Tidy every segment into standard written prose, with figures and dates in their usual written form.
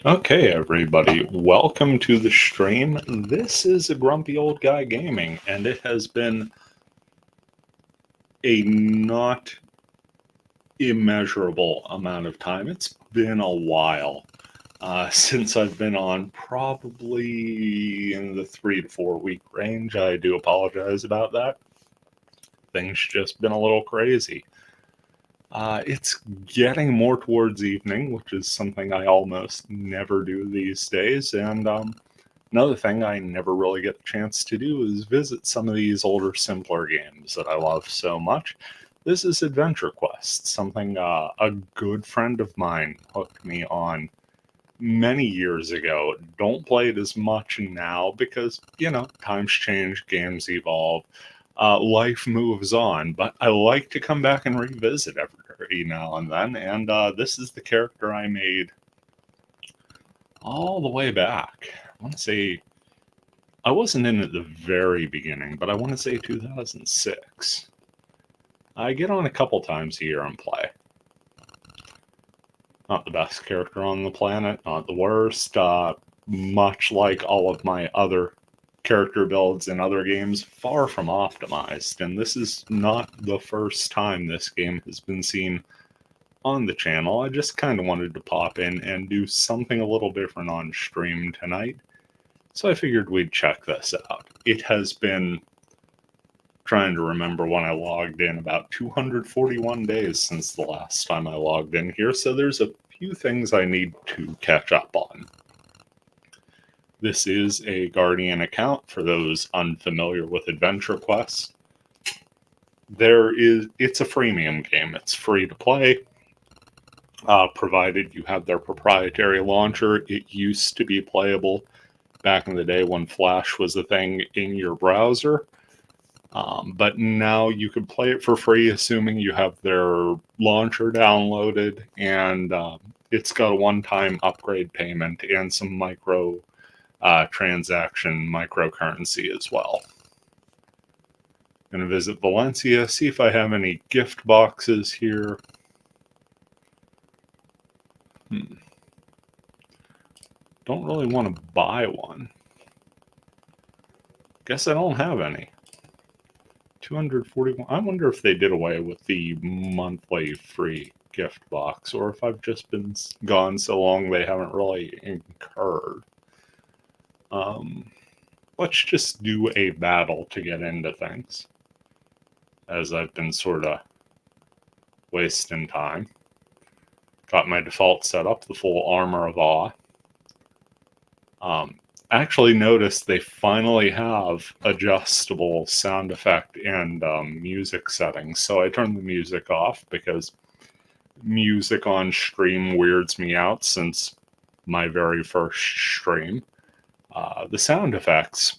Okay, everybody, welcome to the stream. This is a grumpy old guy gaming, and it has been a not immeasurable amount of time. It's been a while since I've been on, probably in the 3 to 4 week range. I do apologize about that. Things just been a little crazy. It's getting more towards evening, which is something I almost never do these days, and another thing I never really get the chance to do is visit some of these older, simpler games that I love so much. This is AdventureQuest, something a good friend of mine hooked me on many years ago. Don't play it as much now because, times change, games evolve, life moves on, but I like to come back and revisit every now and then, and this is the character I made all the way back. I want to say I wasn't in at the very beginning, but I want to say 2006. I get on a couple times a year and play. Not the best character on the planet, not the worst. Much like all of my other character builds in other games, far from optimized. And this is not the first time this game has been seen on the channel. I just kind of wanted to pop in and do something a little different on stream tonight. So I figured we'd check this out. It has been, trying to remember when I logged in, about 241 days since the last time I logged in here, so there's a few things I need to catch up on. This is a Guardian account for those unfamiliar with AdventureQuest. It's a freemium game. It's free to play, provided you have their proprietary launcher. It used to be playable back in the day when Flash was a thing in your browser. But now you can play it for free, assuming you have their launcher downloaded, and it's got a one-time upgrade payment and some transaction microcurrency as well. Going to visit Valencia, see if I have any gift boxes here. Don't really want to buy one. Guess I don't have any. 241. I wonder if they did away with the monthly free gift box, or if I've just been gone so long they haven't really incurred. Let's just do a battle to get into things, as I've been sort of wasting time. Got my default set up, the full Armor of Awe. Actually noticed they finally have adjustable sound effect and music settings. So I turned the music off because music on stream weirds me out since my very first stream. The sound effects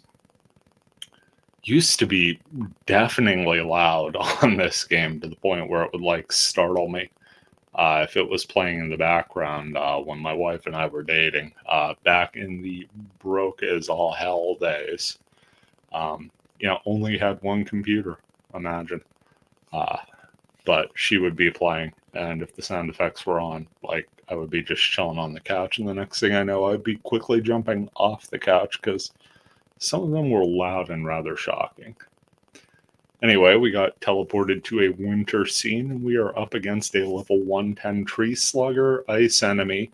used to be deafeningly loud on this game, to the point where it would startle me if it was playing in the background when my wife and I were dating back in the broke as all hell days. Only had one computer, imagine. But she would be playing, and if the sound effects were on, I would be just chilling on the couch, and the next thing I know, I'd be quickly jumping off the couch because some of them were loud and rather shocking. Anyway, we got teleported to a winter scene, and we are up against a level 110 tree slugger ice enemy.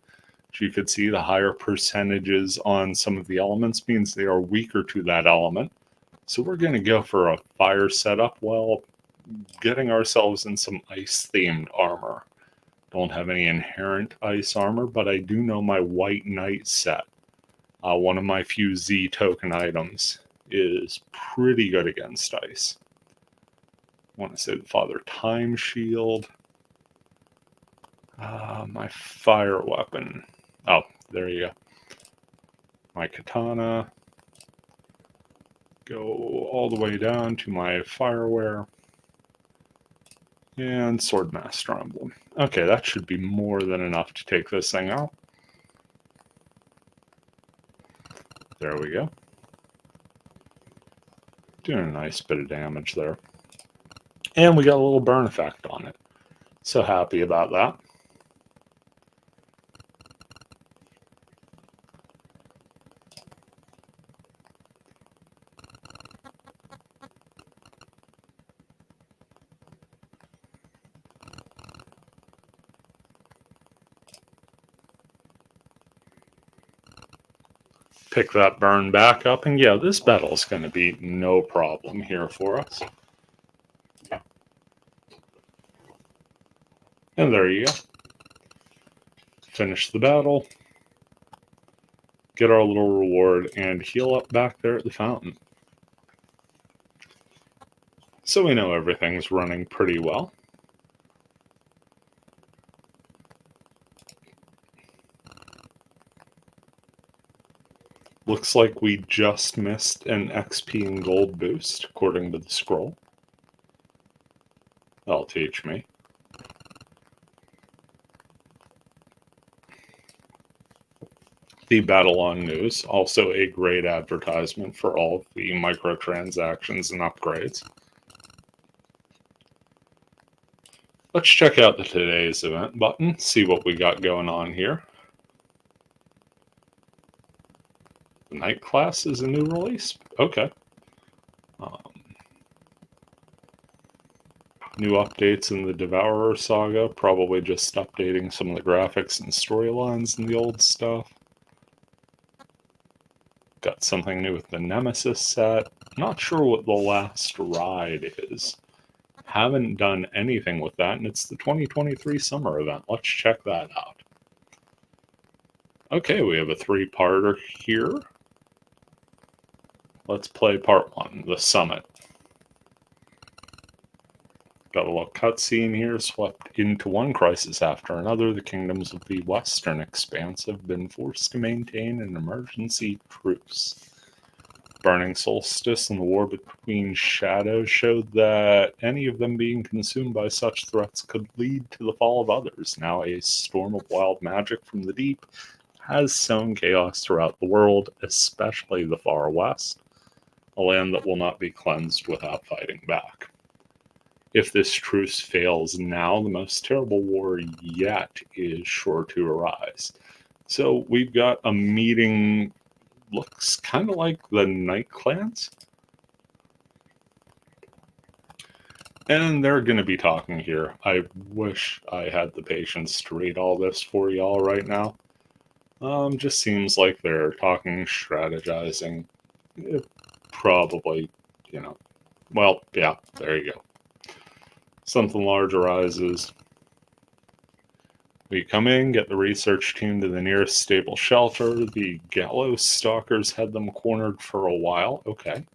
As you could see, the higher percentages on some of the elements means they are weaker to that element. So we're going to go for a fire setup while getting ourselves in some ice-themed armor. Don't have any inherent ice armor, but I do know my White Knight set, one of my few Z token items, is pretty good against ice. I want to say the Father Time Shield. My fire weapon. Oh, there you go. My katana. Go all the way down to my fireware. And Swordmaster Emblem. Okay, that should be more than enough to take this thing out. There we go. Doing a nice bit of damage there. And we got a little burn effect on it. So happy about that. Pick that burn back up, and yeah, this battle's going to be no problem here for us. And there you go. Finish the battle, get our little reward, and heal up back there at the fountain. So we know everything's running pretty well. Looks like we just missed an XP and gold boost, according to the scroll. That'll teach me. The Battle On News, also a great advertisement for all of the microtransactions and upgrades. Let's check out the Today's Event button, see what we got going on here. The Night Class is a new release? Okay. New updates in the Devourer saga, probably just updating some of the graphics and storylines in the old stuff. Got something new with the Nemesis set. Not sure what the Last Ride is. Haven't done anything with that, and it's the 2023 summer event. Let's check that out. Okay, we have a 3-parter here. Let's play part 1, the Summit. Got a little cutscene here, swept into one crisis after another. The kingdoms of the Western Expanse have been forced to maintain an emergency truce. Burning Solstice and the war between shadows showed that any of them being consumed by such threats could lead to the fall of others. Now a storm of wild magic from the deep has sown chaos throughout the world, especially the far west, a land that will not be cleansed without fighting back. If this truce fails now, the most terrible war yet is sure to arise. So we've got a meeting, looks kind of like the Night Clans. And they're going to be talking here. I wish I had the patience to read all this for y'all right now. Just seems like they're talking, strategizing. Probably, well, yeah, there you go. Something large arises. We come in, get the research team to the nearest stable shelter. The gallows stalkers had them cornered for a while. Okay.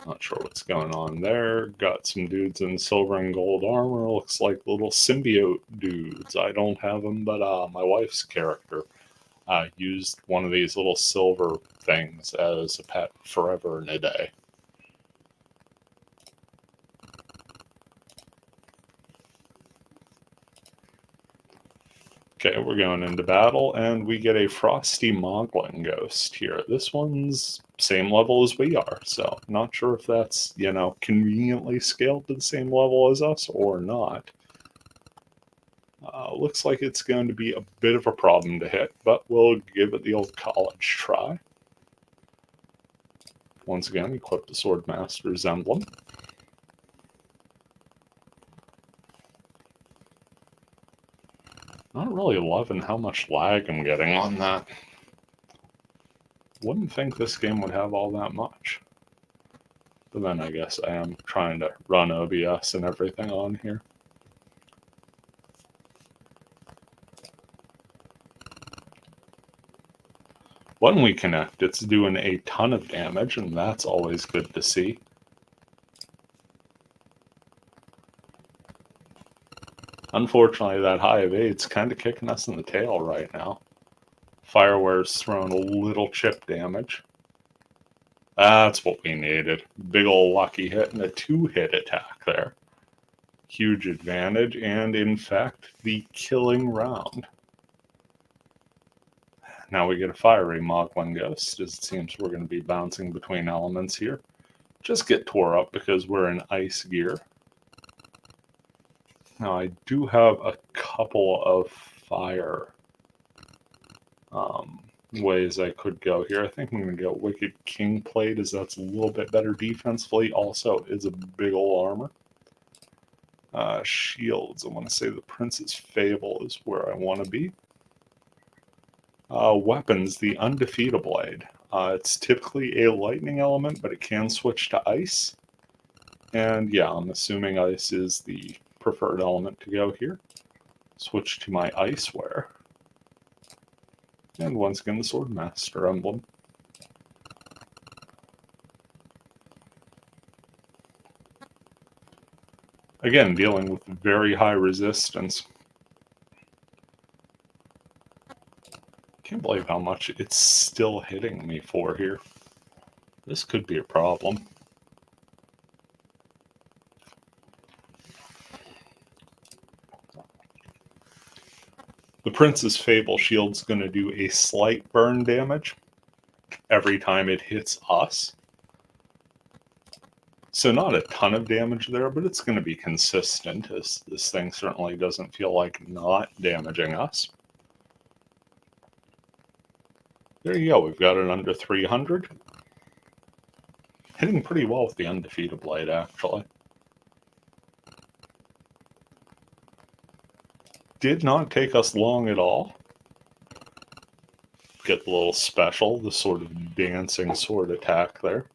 Not sure what's going on there. Got some dudes in silver and gold armor. Looks like little symbiote dudes. I don't have them, but my wife's character used one of these little silver things as a pet forever and a day. Okay, we're going into battle, and we get a Frosty Moglin Ghost here. This one's same level as we are, so not sure if that's, conveniently scaled to the same level as us or not. Looks like it's going to be a bit of a problem to hit, but we'll give it the old college try. Once again, equip the Swordmaster's emblem. Not really loving how much lag I'm getting on that. Wouldn't think this game would have all that much. But then I guess I am trying to run OBS and everything on here. When we connect, it's doing a ton of damage, and that's always good to see. Unfortunately, that high evade's kind of kicking us in the tail right now. Fireware's throwing a little chip damage. That's what we needed. Big ol' lucky hit and a 2-hit attack there. Huge advantage, and in fact, the killing round. Now we get a fiery Moglin Ghost, as it seems we're going to be bouncing between elements here. Just get tore up because we're in ice gear. Now I do have a couple of fire ways I could go here. I think I'm going to go Wicked King Plate, as that's a little bit better defensively. Also, is a big ol' armor. Shields, I want to say the Prince's Fable is where I want to be. Weapons, the Undefeated Blade. It's typically a lightning element, but it can switch to ice. And yeah, I'm assuming ice is the preferred element to go here. Switch to my Iceware. And once again, the Swordmaster emblem. Again, dealing with very high resistance. Can't believe how much it's still hitting me for here. This could be a problem. The Prince's Fable Shield's going to do a slight burn damage every time it hits us. So not a ton of damage there, but it's going to be consistent, as this thing certainly doesn't feel like not damaging us. There you go, we've got it under 300. Hitting pretty well with the Undefeated Blade, actually. Did not take us long at all. Get the little special, the sort of dancing sword attack there.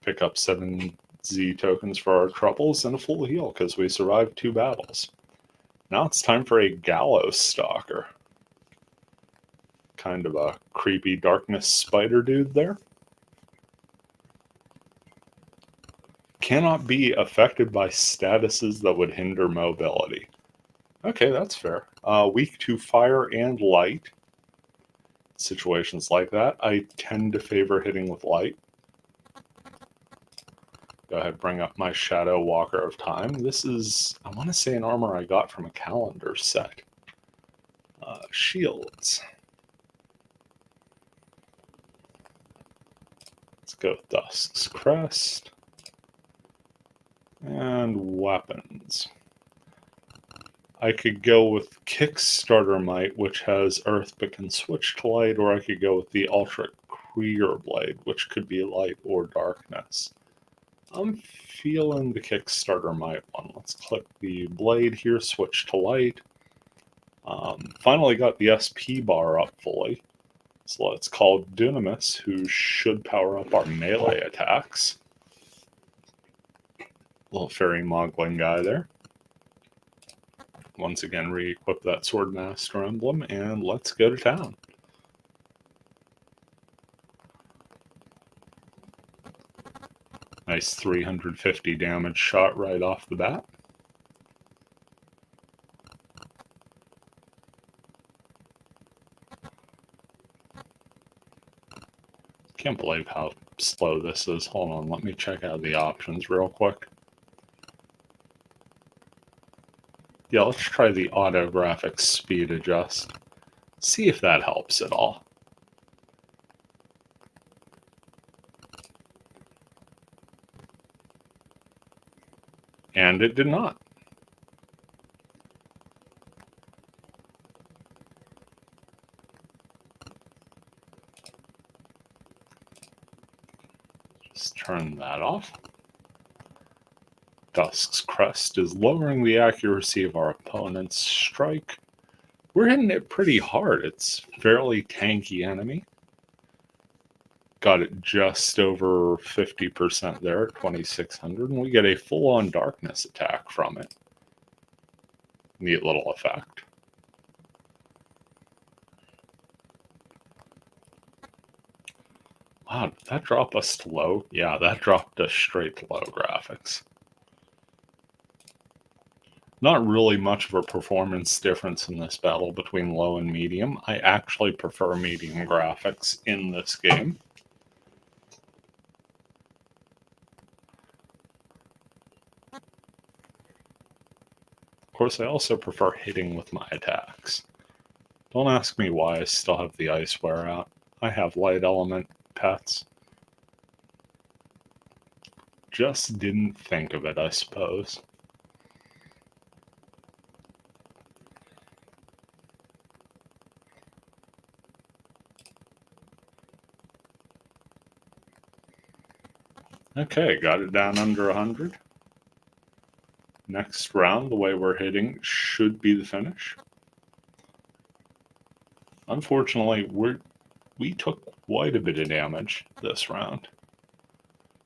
Pick up 7 Z tokens for our troubles and a full heal because we survived 2 battles. Now it's time for a Gallows Stalker. Kind of a creepy darkness spider dude there. Cannot be affected by statuses that would hinder mobility. Okay, that's fair. Weak to fire and light. Situations like that, I tend to favor hitting with light. Go ahead, bring up my Shadow Walker of Time. This is, I want to say, an armor I got from a calendar set. Shields. Let's go with Dusk's Crest. And weapons. I could go with Kickstarter Might, which has Earth but can switch to light, or I could go with the Ultra Krieger Blade, which could be light or darkness. I'm feeling the Kickstarter Might one. Let's click the blade here, switch to light. Finally got the SP bar up fully. So let's call Dunamis, who should power up our melee attacks. Little fairy moggling guy there. Once again, re-equip that Swordmaster emblem, and let's go to town. Nice 350 damage shot right off the bat. Can't believe how slow this is. Hold on, let me check out the options real quick. Yeah, let's try the auto graphics speed adjust. See if that helps at all. And it did not. Just turn that off. Dusk's Crest is lowering the accuracy of our opponent's strike. We're hitting it pretty hard. It's fairly tanky enemy. Got it just over 50% there at 2600, and we get a full-on darkness attack from it. Neat little effect. Wow, did that drop us to low? Yeah, that dropped us straight to low graphics. Not really much of a performance difference in this battle between low and medium. I actually prefer medium graphics in this game. Of course, I also prefer hitting with my attacks. Don't ask me why I still have the Iceware out. I have light element pets. Just didn't think of it, I suppose. Okay, got it down under 100. Next round, the way we're hitting should be the finish. Unfortunately, we took quite a bit of damage this round.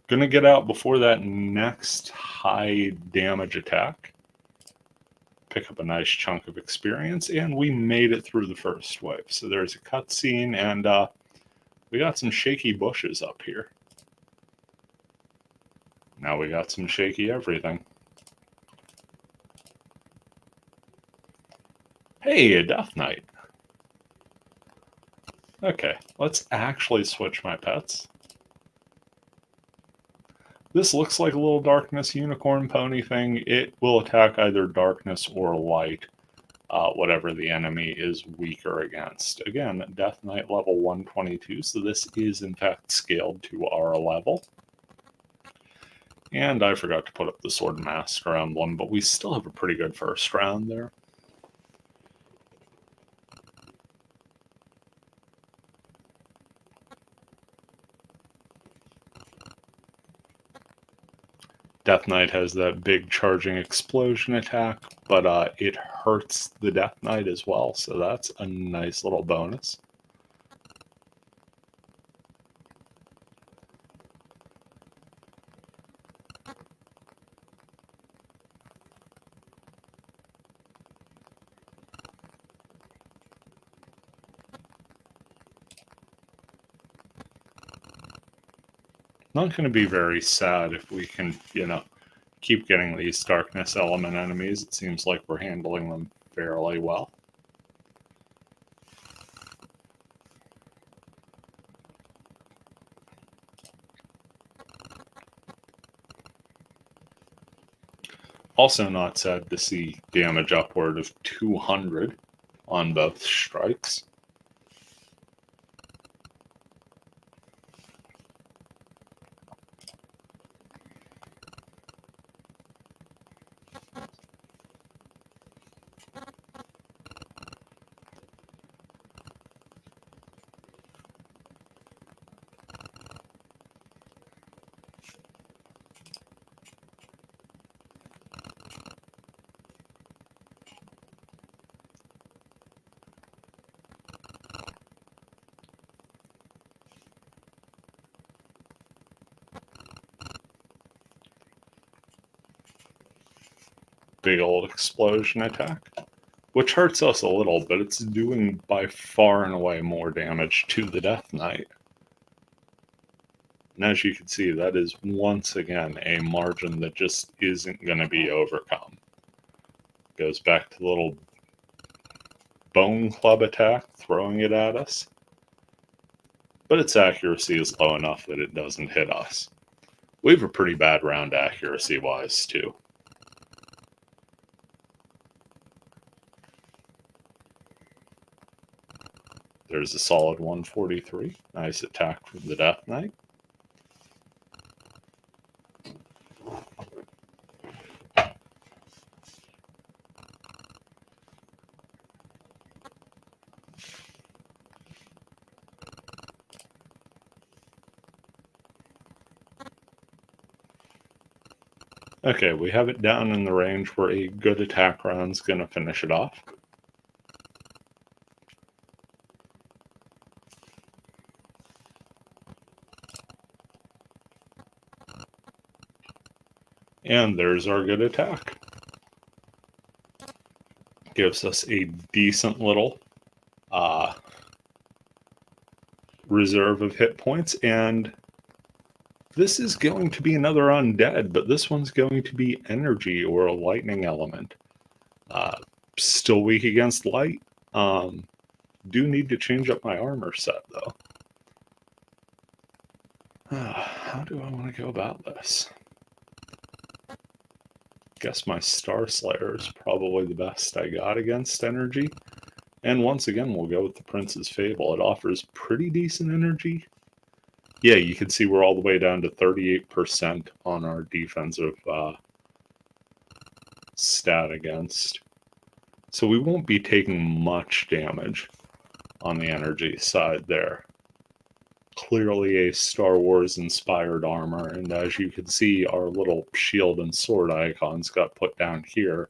Gonna get out before that next high damage attack. Pick up a nice chunk of experience, and we made it through the first wave. So there's a cutscene, and we got some shaky bushes up here. Now we got some shaky everything. Hey, a Death Knight. Okay, let's actually switch my pets. This looks like a little darkness unicorn pony thing. It will attack either darkness or light, whatever the enemy is weaker against. Again, Death Knight level 122, so this is in fact scaled to our level. And I forgot to put up the Sword Master emblem, but we still have a pretty good first round there. Death Knight has that big charging explosion attack, but it hurts the Death Knight as well, so that's a nice little bonus. Not going to be very sad if we can, keep getting these darkness element enemies. It seems like we're handling them fairly well. Also not sad to see damage upward of 200 on both strikes. Big old explosion attack, which hurts us a little, but it's doing by far and away more damage to the Death Knight. And as you can see, that is once again a margin that just isn't going to be overcome. Goes back to the little bone club attack, throwing it at us. But its accuracy is low enough that it doesn't hit us. We have a pretty bad round accuracy-wise, too. There's a solid 143. Nice attack from the Death Knight. Okay, we have it down in the range where a good attack round's going to finish it off. And there's our good attack. Gives us a decent little reserve of hit points, and this is going to be another undead, but this one's going to be energy or a lightning element. Still weak against light. Do need to change up my armor set, though. How do I want to go about this? Guess my Star Slayer is probably the best I got against energy. And once again, we'll go with the Prince's Fable. It offers pretty decent energy. Yeah, you can see we're all the way down to 38% on our defensive stat against. So we won't be taking much damage on the energy side there. Clearly a Star Wars inspired armor, and as you can see, our little shield and sword icons got put down here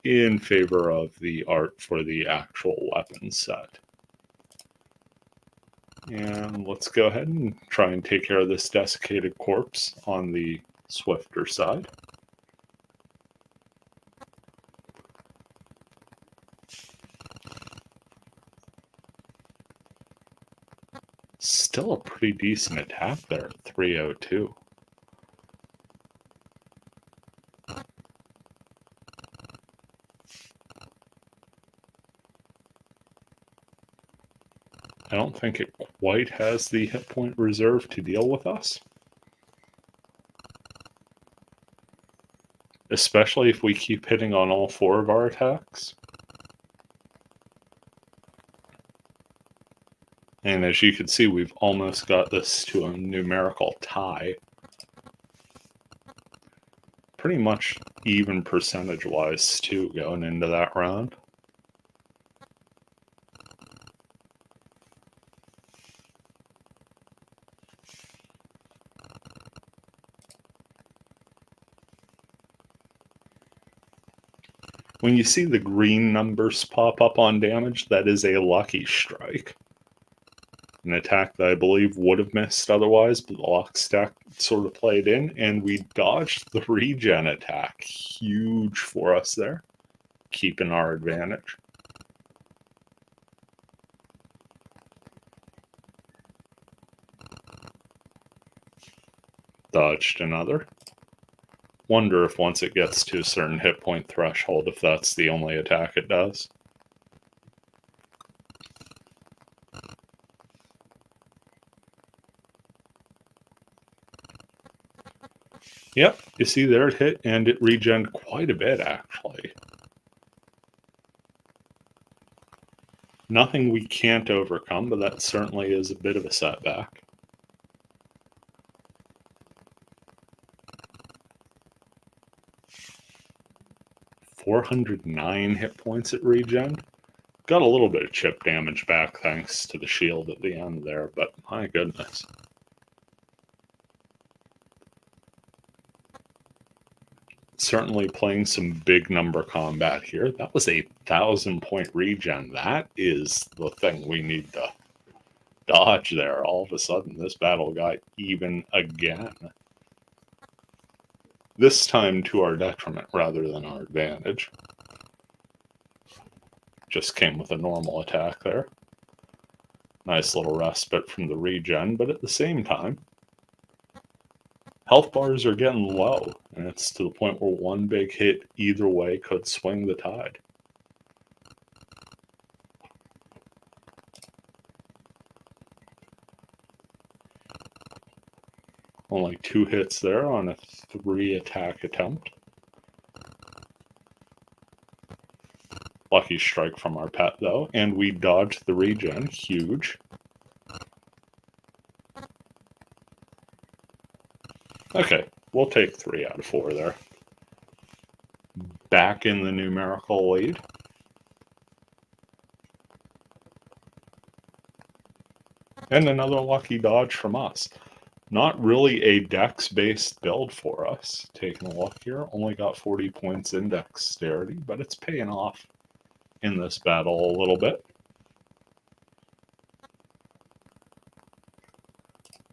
in favor of the art for the actual weapon set. And let's go ahead and try and take care of this desiccated corpse on the swifter side. Still a pretty decent attack there at 302. I don't think it quite has the hit point reserve to deal with us. Especially if we keep hitting on all 4 of our attacks. And as you can see, we've almost got this to a numerical tie. Pretty much even percentage-wise, too, going into that round. When you see the green numbers pop up on damage, that is a lucky strike. An attack that I believe would have missed otherwise, but the lock stack sort of played in, and we dodged the regen attack. Huge for us there, keeping our advantage. Dodged another. Wonder if once it gets to a certain hit point threshold, if that's the only attack it does. Yep, you see there it hit, and it regened quite a bit, actually. Nothing we can't overcome, but that certainly is a bit of a setback. $409 hit points at regen. Got a little bit of chip damage back thanks to the shield at the end there, but my goodness. Certainly playing some big number combat here. That was a 1,000-point regen. That is the thing we need to dodge there. All of a sudden, this battle got even again. This time to our detriment rather than our advantage. Just came with a normal attack there. Nice little respite from the regen, but at the same time, health bars are getting low, and it's to the point where one big hit either way could swing the tide. Only 2 hits there on a 3 attack attempt. Lucky strike from our pet though, and we dodged the regen. Huge. Okay, we'll take 3 out of 4 there. Back in the numerical lead. And another lucky dodge from us. Not really a dex-based build for us. Taking a look here, only got 40 points in dexterity, but it's paying off in this battle a little bit.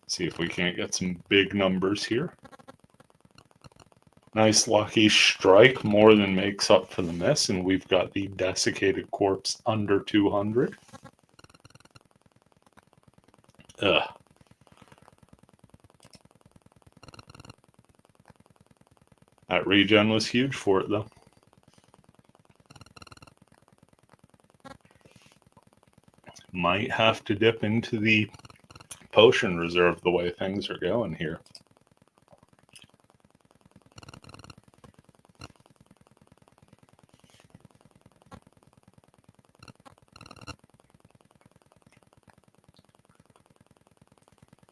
See if we can't get some big numbers here. Nice lucky strike, more than makes up for the miss, and we've got the desiccated corpse under 200. Ugh. That regen was huge for it, though. Might have to dip into the potion reserve the way things are going here.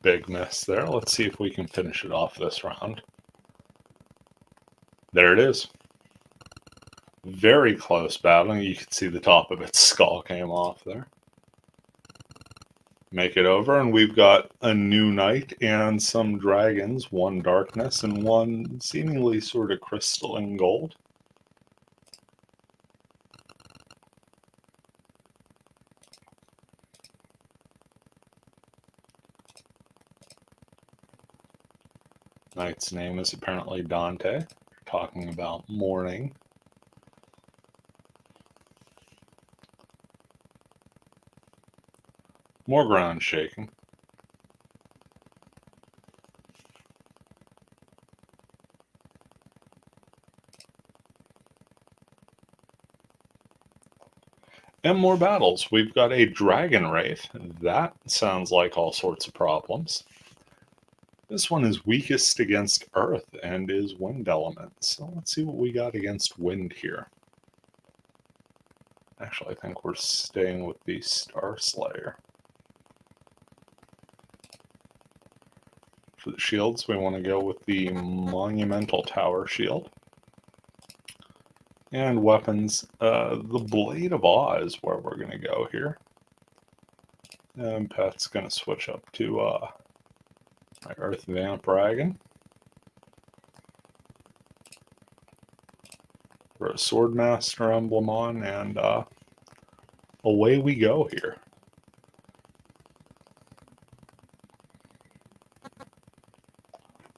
Big miss there. Let's see if we can finish it off this round. There it is. Very close battle. You can see the top of its skull came off there. Make it over, and we've got a new knight and some dragons, 1 darkness and 1 seemingly sort of crystalline gold. Knight's name is apparently Dante, talking about morning. More ground shaking. And more battles. We've got a dragon wraith. That sounds like all sorts of problems. This one is weakest against earth and is wind element. So let's see what we got against wind here. Actually, I think we're staying with the Star Slayer. For the shields, we want to go with the Monumental Tower shield. And weapons, the Blade of Awe is where we're going to go here. And Pet's going to switch up to my Earth Vamp Dragon. For a Swordmaster emblem on, and away we go here.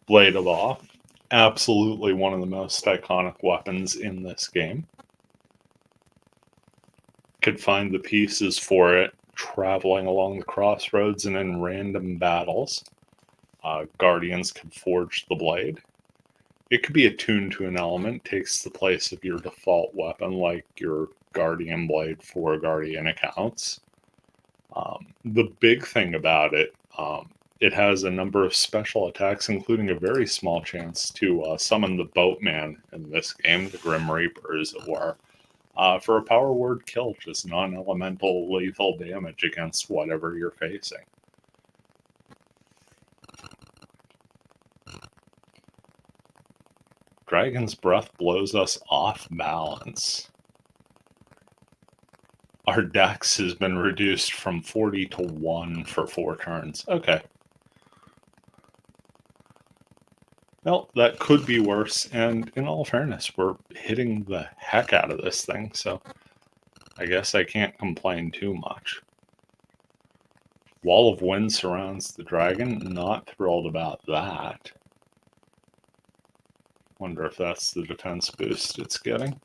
Blade of Awe, absolutely one of the most iconic weapons in this game. Could find the pieces for it traveling along the crossroads and in random battles. Guardians can forge the blade. It could be attuned to an element, takes the place of your default weapon, like your Guardian Blade for Guardian accounts. The big thing about it, it has a number of special attacks, including a very small chance to summon the Boatman in this game, the Grim Reaper, as it were, for a power word kill, just non-elemental lethal damage against whatever you're facing. Dragon's Breath blows us off balance. Our dex has been reduced from 40 to 1 for 4 turns. Okay. Well, that could be worse, and in all fairness, we're hitting the heck out of this thing, so I guess I can't complain too much. Wall of Wind surrounds the dragon. Not thrilled about that. Wonder if that's the defense boost it's getting.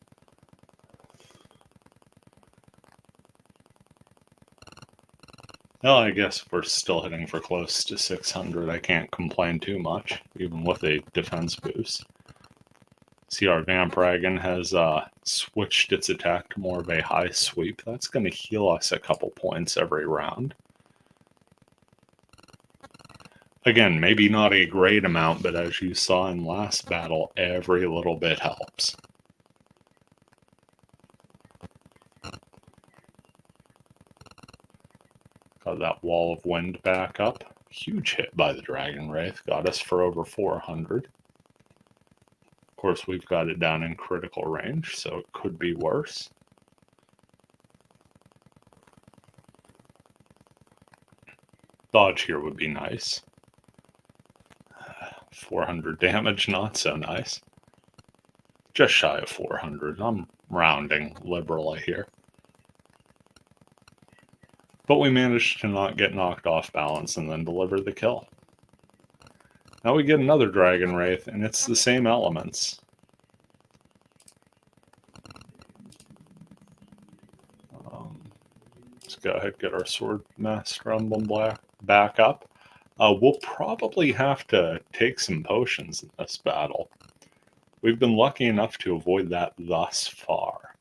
Well, I guess we're still hitting for close to 600. I can't complain too much, even with a defense boost. See, our Vamp Dragon has switched its attack to more of a high sweep. That's going to heal us a couple points every round. Again, maybe not a great amount, but as you saw in last battle, every little bit helps. Got that Wall of Wind back up. Huge hit by the Dragon Wraith. Got us for over 400. Of course, we've got it down in critical range, so it could be worse. Dodge here would be nice. 400 damage, not so nice. Just shy of 400. I'm rounding liberally here. But we managed to not get knocked off balance and then deliver the kill. Now we get another Dragon Wraith, and it's the same elements. Let's go ahead and get our Swordmaster emblem back up. We'll probably have to take some potions in this battle. We've been lucky enough to avoid that thus far.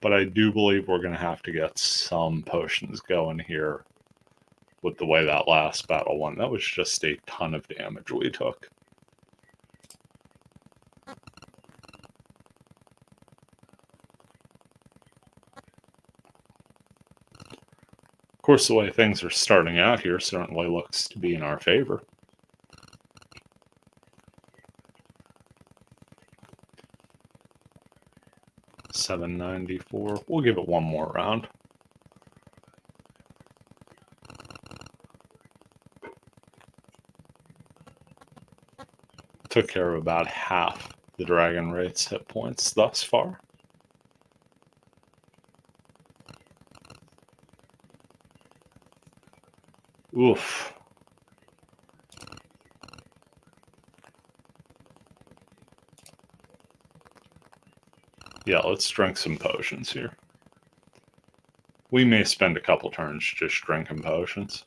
But I do believe we're going to have to get some potions going here with the way that last battle went. That was just a ton of damage we took. Of course, the way things are starting out here certainly looks to be in our favor. $794. We'll give it one more round. Took care of about half the Dragon Wraith's hit points thus far. Oof. Yeah, let's drink some potions here. We may spend a couple turns just drinking potions.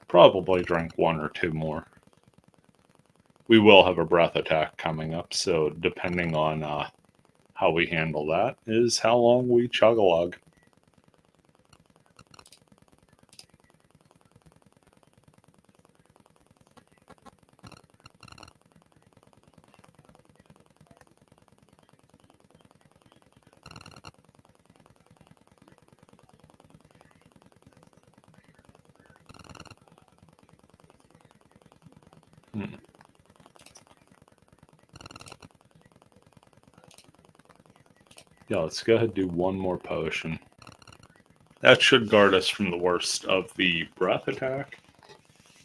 Probably drink one or two more. We will have a breath attack coming up, so depending on how we handle that is how long we chug-a-lug. Yeah, let's go ahead and do one more potion. That should guard us from the worst of the breath attack.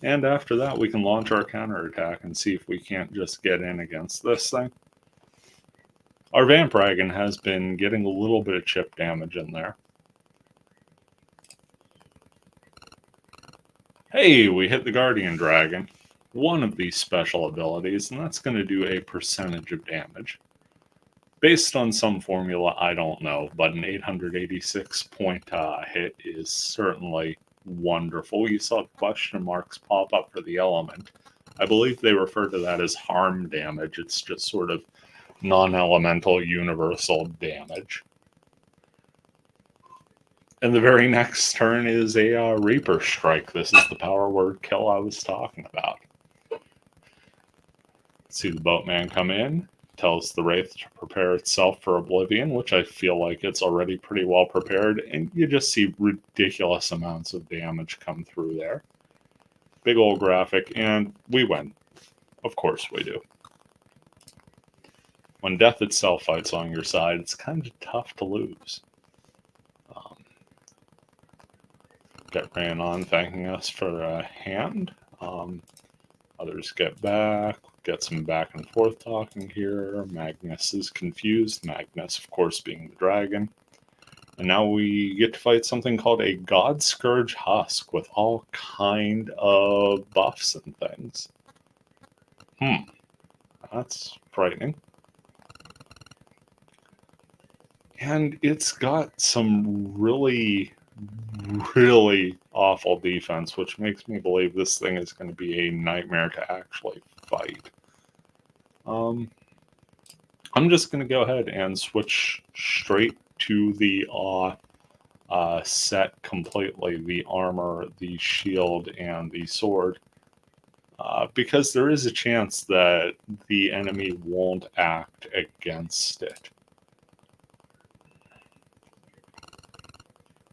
And after that, we can launch our counterattack and see if we can't just get in against this thing. Our Vampragon has been getting a little bit of chip damage in there. Hey, we hit the Guardian Dragon. One of these special abilities, and that's going to do a percentage of damage. Based on some formula, I don't know, but an 886 point hit is certainly wonderful. You saw question marks pop up for the element. I believe they refer to that as harm damage. It's just sort of non-elemental universal damage. And the very next turn is a Reaper Strike. This is the power word kill I was talking about. See the boatman come in, tells the Wraith to prepare itself for Oblivion, which I feel like it's already pretty well prepared, and you just see ridiculous amounts of damage come through there. Big old graphic, and we win. Of course we do. When death itself fights on your side, it's kind of tough to lose. Get ran on thanking us for a hand. Others get back. Get some back and forth talking here. Magnus is confused. Magnus, of course, being the dragon. And now we get to fight something called a God Scourge Husk with all kind of buffs and things. That's frightening. And it's got some really awful defense, which makes me believe this thing is going to be a nightmare to actually fight. I'm just going to go ahead and switch straight to the set completely, the armor, the shield, and the sword, because there is a chance that the enemy won't act against it.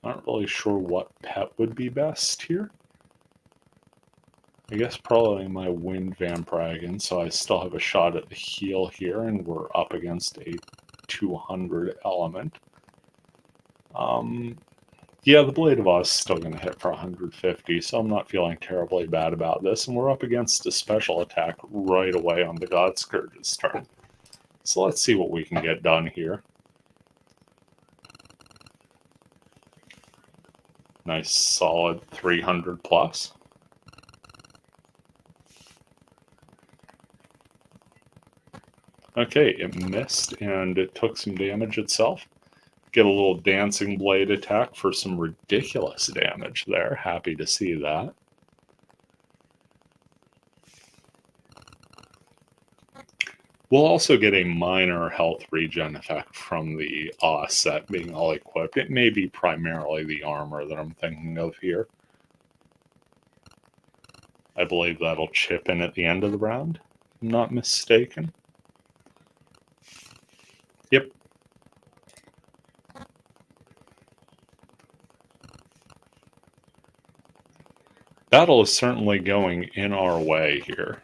Not really sure what pet would be best here. I guess probably my Wind Vampragon, so I still have a shot at the heal here, and we're up against a 200 element. Yeah, the Blade of Oz is still going to hit for 150, so I'm not feeling terribly bad about this, and we're up against a special attack right away on the God Scourge's turn. So let's see what we can get done here. Nice solid 300 plus. Okay, it missed and it took some damage itself. Get a little Dancing Blade attack for some ridiculous damage there. Happy to see that. We'll also get a minor health regen effect from the set being all equipped. It may be primarily the armor that I'm thinking of here. I believe that'll chip in at the end of the round, if I'm not mistaken. Yep. Battle is certainly going in our way here.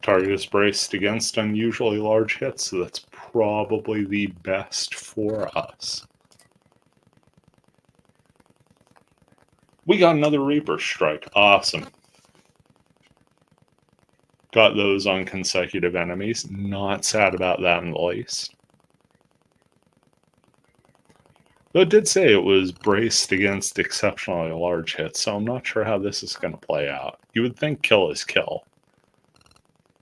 Target is braced against unusually large hits, so that's probably the best for us. We got another Reaper strike. Awesome. Got those on consecutive enemies. Not sad about that in the least. Though it did say it was braced against exceptionally large hits, so I'm not sure how this is going to play out. You would think kill is kill.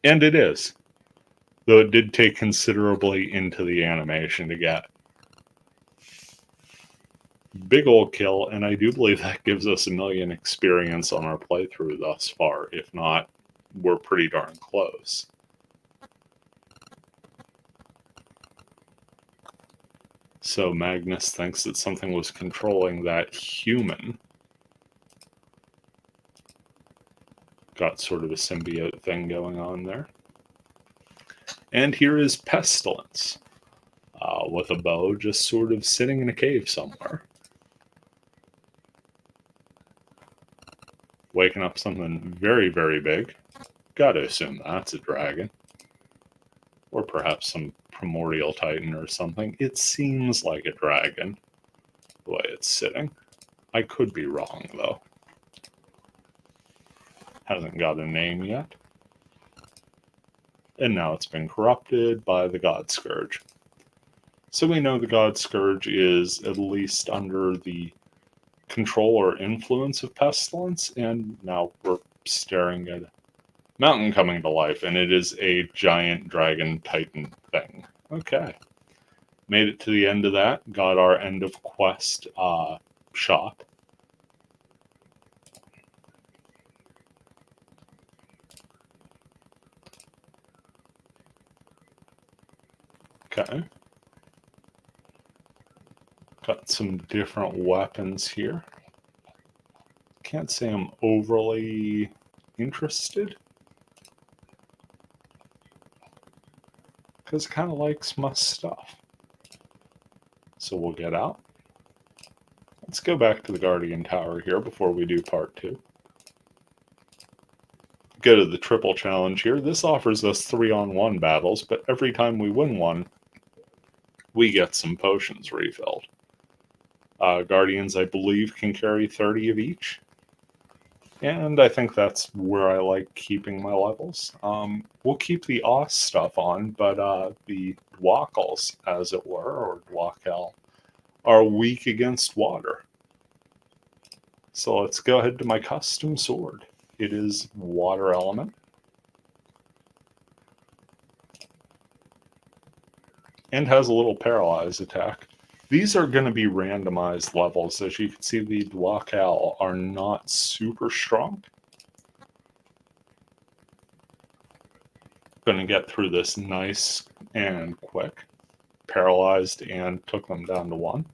And it is. Though it did take considerably into the animation to get. Big old kill, and I do believe that gives us 1,000,000 experience on our playthrough thus far. If not, we're pretty darn close. So Magnus thinks that something was controlling that human. Got sort of a symbiote thing going on there. And here is Pestilence, with a bow just sort of sitting in a cave somewhere. Waking up something very, very big. Gotta assume that's a dragon. Or perhaps some primordial titan or something. It seems like a dragon, the way it's sitting. I could be wrong, though. Hasn't got a name yet. And now it's been corrupted by the God Scourge. So we know the God Scourge is at least under the control or influence of Pestilence, and now we're staring at a mountain coming to life, and it is a giant dragon titan thing. Okay. Made it to the end of that. Got our end of quest shop. Okay. Got some different weapons here. Can't say I'm overly interested, because it kind of likes my stuff. So we'll get out. Let's go back to the Guardian Tower here before we do part 2. Go to the triple challenge here. This offers us 3-on-1 battles, but every time we win one, we get some potions refilled. Guardians, I believe, can carry 30 of each. And I think that's where I like keeping my levels. We'll keep the Oss stuff on, but the Dwackels, as it were, or Dwackel, are weak against water. So let's go ahead to my custom sword. It is water element. And has a little paralyze attack. These are going to be randomized levels. As you can see, the Dwackel are not super strong. Going to get through this nice and quick. Paralyzed and took them down to 1.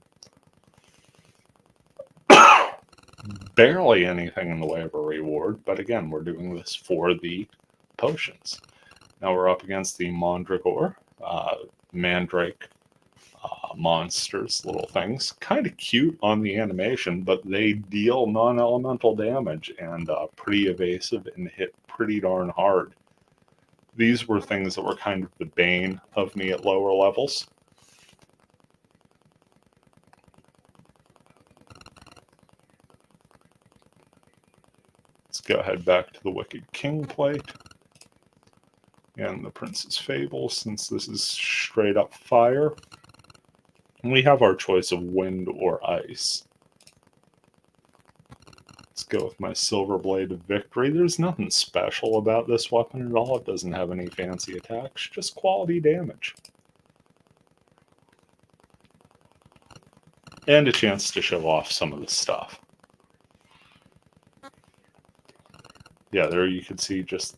Barely anything in the way of a reward, but again, we're doing this for the potions. Now we're up against the Mandragore, Mandrake monsters, little things. Kind of cute on the animation, but they deal non-elemental damage and pretty evasive and hit pretty darn hard. These were things that were kind of the bane of me at lower levels. Let's go ahead back to the Wicked King plate and the Prince's Fable, since this is straight up fire. And we have our choice of wind or ice. Let's go with my Silver Blade of Victory. There's nothing special about this weapon at all. It doesn't have any fancy attacks, just quality damage. And a chance to show off some of the stuff. Yeah, there you can see just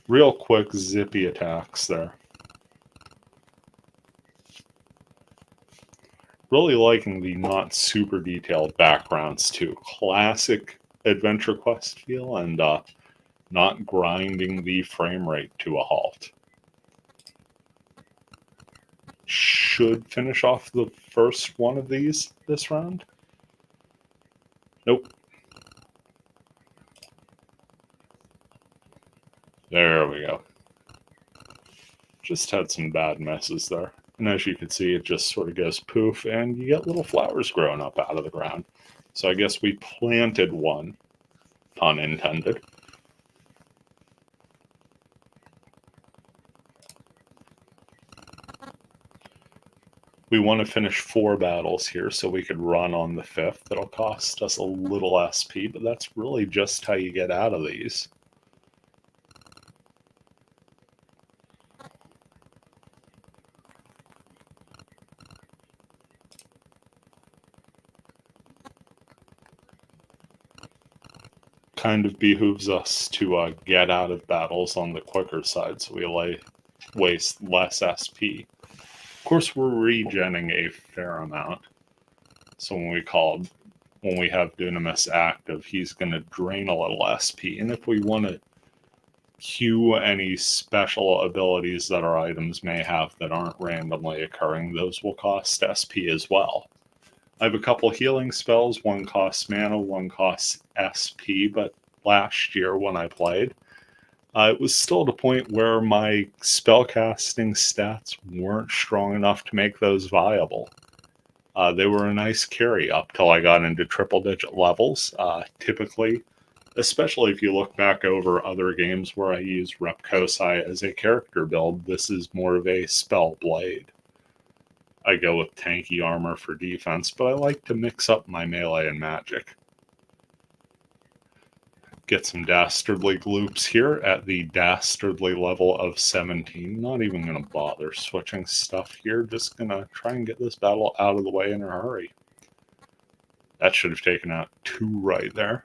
real quick zippy attacks there. Really liking the not super detailed backgrounds too. Classic AdventureQuest feel, and not grinding the frame rate to a halt. Should finish off the first one of these this round. Nope. There we go. Just had some bad messes there. And as you can see, it just sort of goes poof, and you get little flowers growing up out of the ground. So I guess we planted one, pun intended. We want to finish 4 battles here so we could run on the 5th. It'll cost us a little SP, but that's really just how you get out of these. Kind of behooves us to get out of battles on the quicker side so we waste less SP. Of course, we're regenning a fair amount. So when we have Dunamis active, he's going to drain a little SP. And if we want to queue any special abilities that our items may have that aren't randomly occurring, those will cost SP as well. I have a couple healing spells. One costs mana, one costs SP, but last year when I played, it was still at a point where my spellcasting stats weren't strong enough to make those viable. They were a nice carry up till I got into triple-digit levels. Typically, especially if you look back over other games where I use Repkosai as a character build, this is more of a spell blade. I go with tanky armor for defense, but I like to mix up my melee and magic. Get some dastardly gloops here at the dastardly level of 17. Not even going to bother switching stuff here. Just going to try and get this battle out of the way in a hurry. That should have taken out 2 right there.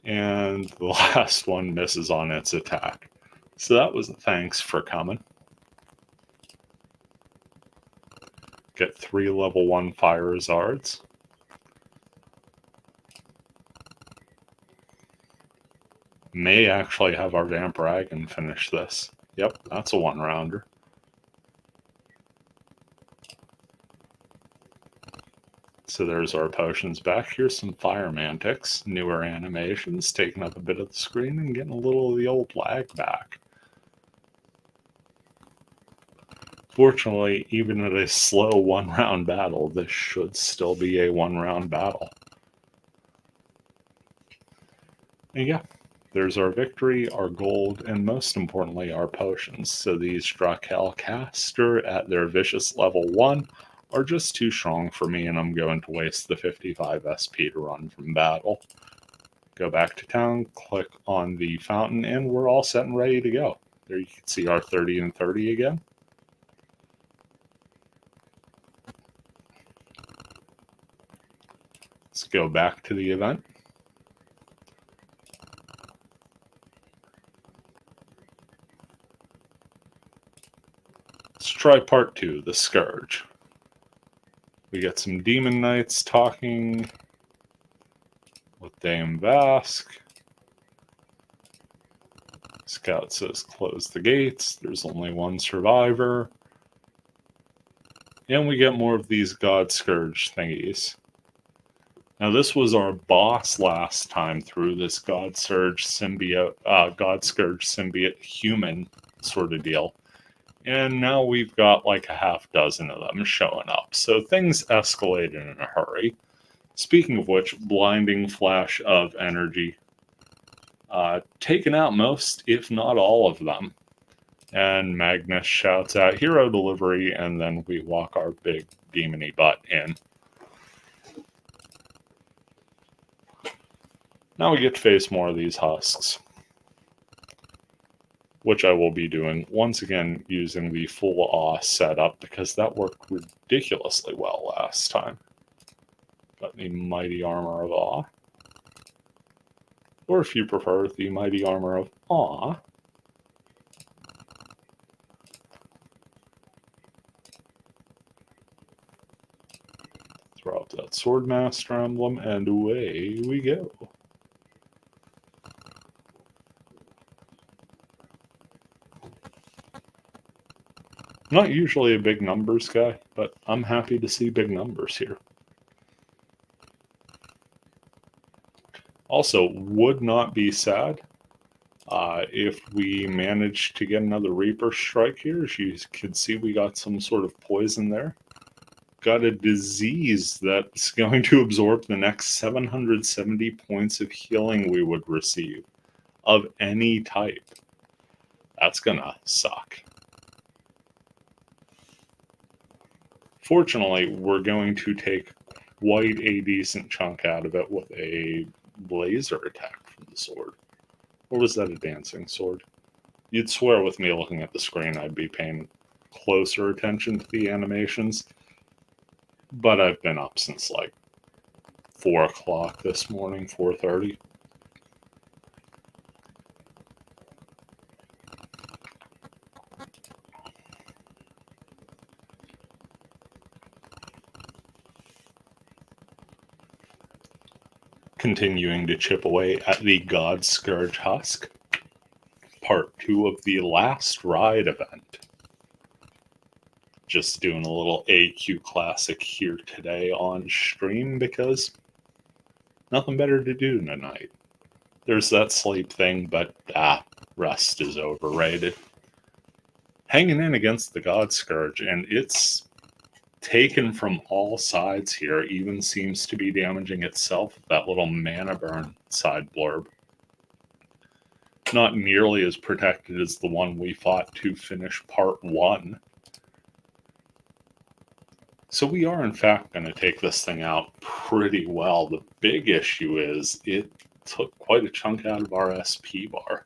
And the last one misses on its attack. So that was a thanks for coming. Get 3 level 1 fire Zards. May actually have our Vampiragon finish this. Yep, that's a 1-rounder. So there's our potions back. Here's some Fire Mantics, newer animations, taking up a bit of the screen and getting a little of the old lag back. Fortunately, even at a slow 1-round battle, this should still be a 1-round battle. And yeah, there's our victory, our gold, and most importantly, our potions. So these Drakel Caster at their Vicious level 1 are just too strong for me, and I'm going to waste the 55 SP to run from battle. Go back to town, click on the fountain, and we're all set and ready to go. There you can see our 30 and 30 again. Let's go back to the event. Let's try part 2, the Scourge. We get some Demon Knights talking with Dame Vask. Scout says close the gates. There's only one survivor. And we get more of these God Scourge thingies. Now this was our boss last time through, this God Scourge symbiote human sort of deal. And now we've got like a half dozen of them showing up. So things escalated in a hurry. Speaking of which, blinding flash of energy. Taken out most, if not all of them. And Magnus shouts out hero delivery, and then we walk our big demony butt in. Now we get to face more of these husks, which I will be doing once again using the full awe setup because that worked ridiculously well last time. Got the mighty armor of awe, or if you prefer, the mighty armor of awe. Throw up that Swordmaster emblem, and away we go. Not usually a big numbers guy, but I'm happy to see big numbers here. Also, would not be sad if we managed to get another Reaper Strike here. As you can see, we got some sort of poison there. got a disease that's going to absorb the next 770 points of healing we would receive of any type. That's gonna suck. Fortunately, we're going to take quite a decent chunk out of it with a laser attack from the sword. Or was that a dancing sword? You'd swear with me looking at the screen I'd be paying closer attention to the animations. But I've been up since like 4 o'clock this morning, 4:30. Continuing to chip away at the God Scourge Husk. Part 2 of the Last Ride event. Just doing a little AQ Classic here today on stream because nothing better to do tonight. There's that sleep thing, but rest is overrated. Hanging in against the God Scourge, and it's taken from all sides here, even seems to be damaging itself with that little mana burn side blurb. Not nearly as protected as the one we fought to finish part 1. So we are in fact going to take this thing out pretty well. The big issue is it took quite a chunk out of our SP bar.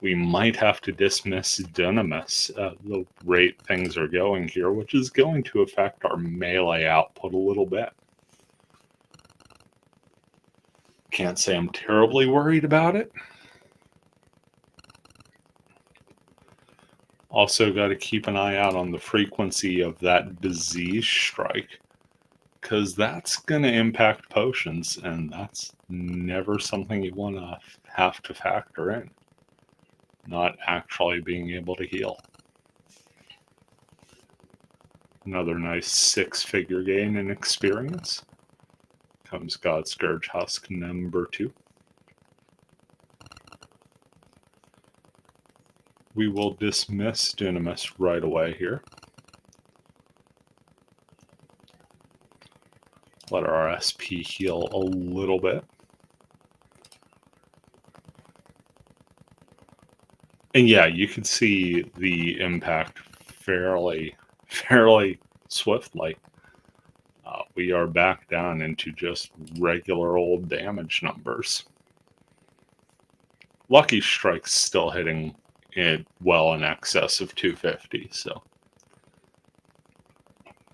We might have to dismiss Dynamis at the rate things are going here, which is going to affect our melee output a little bit. Can't say I'm terribly worried about it. Also got to keep an eye out on the frequency of that disease strike, because that's going to impact potions, and that's never something you want to have to factor in. Not actually being able to heal. Another nice 6-figure gain in experience. Comes God Scourge Husk number 2. We will dismiss Dynamis right away here. Let our SP heal a little bit. And yeah, you can see the impact fairly swiftly. We are back down into just regular old damage numbers. Lucky Strike's still hitting it well in excess of 250, so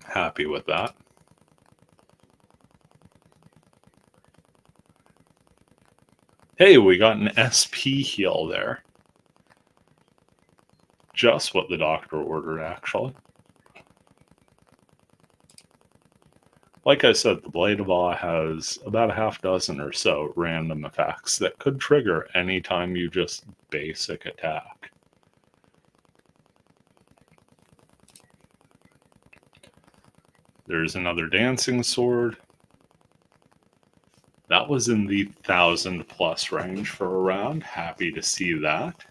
happy with that. Hey, we got an SP heal there. Just what the doctor ordered, actually. Like I said, the Blade of Awe has about a half dozen or so random effects that could trigger anytime you just basic attack. There's another dancing sword. That was in the 1,000+ range for a round. Happy to see that.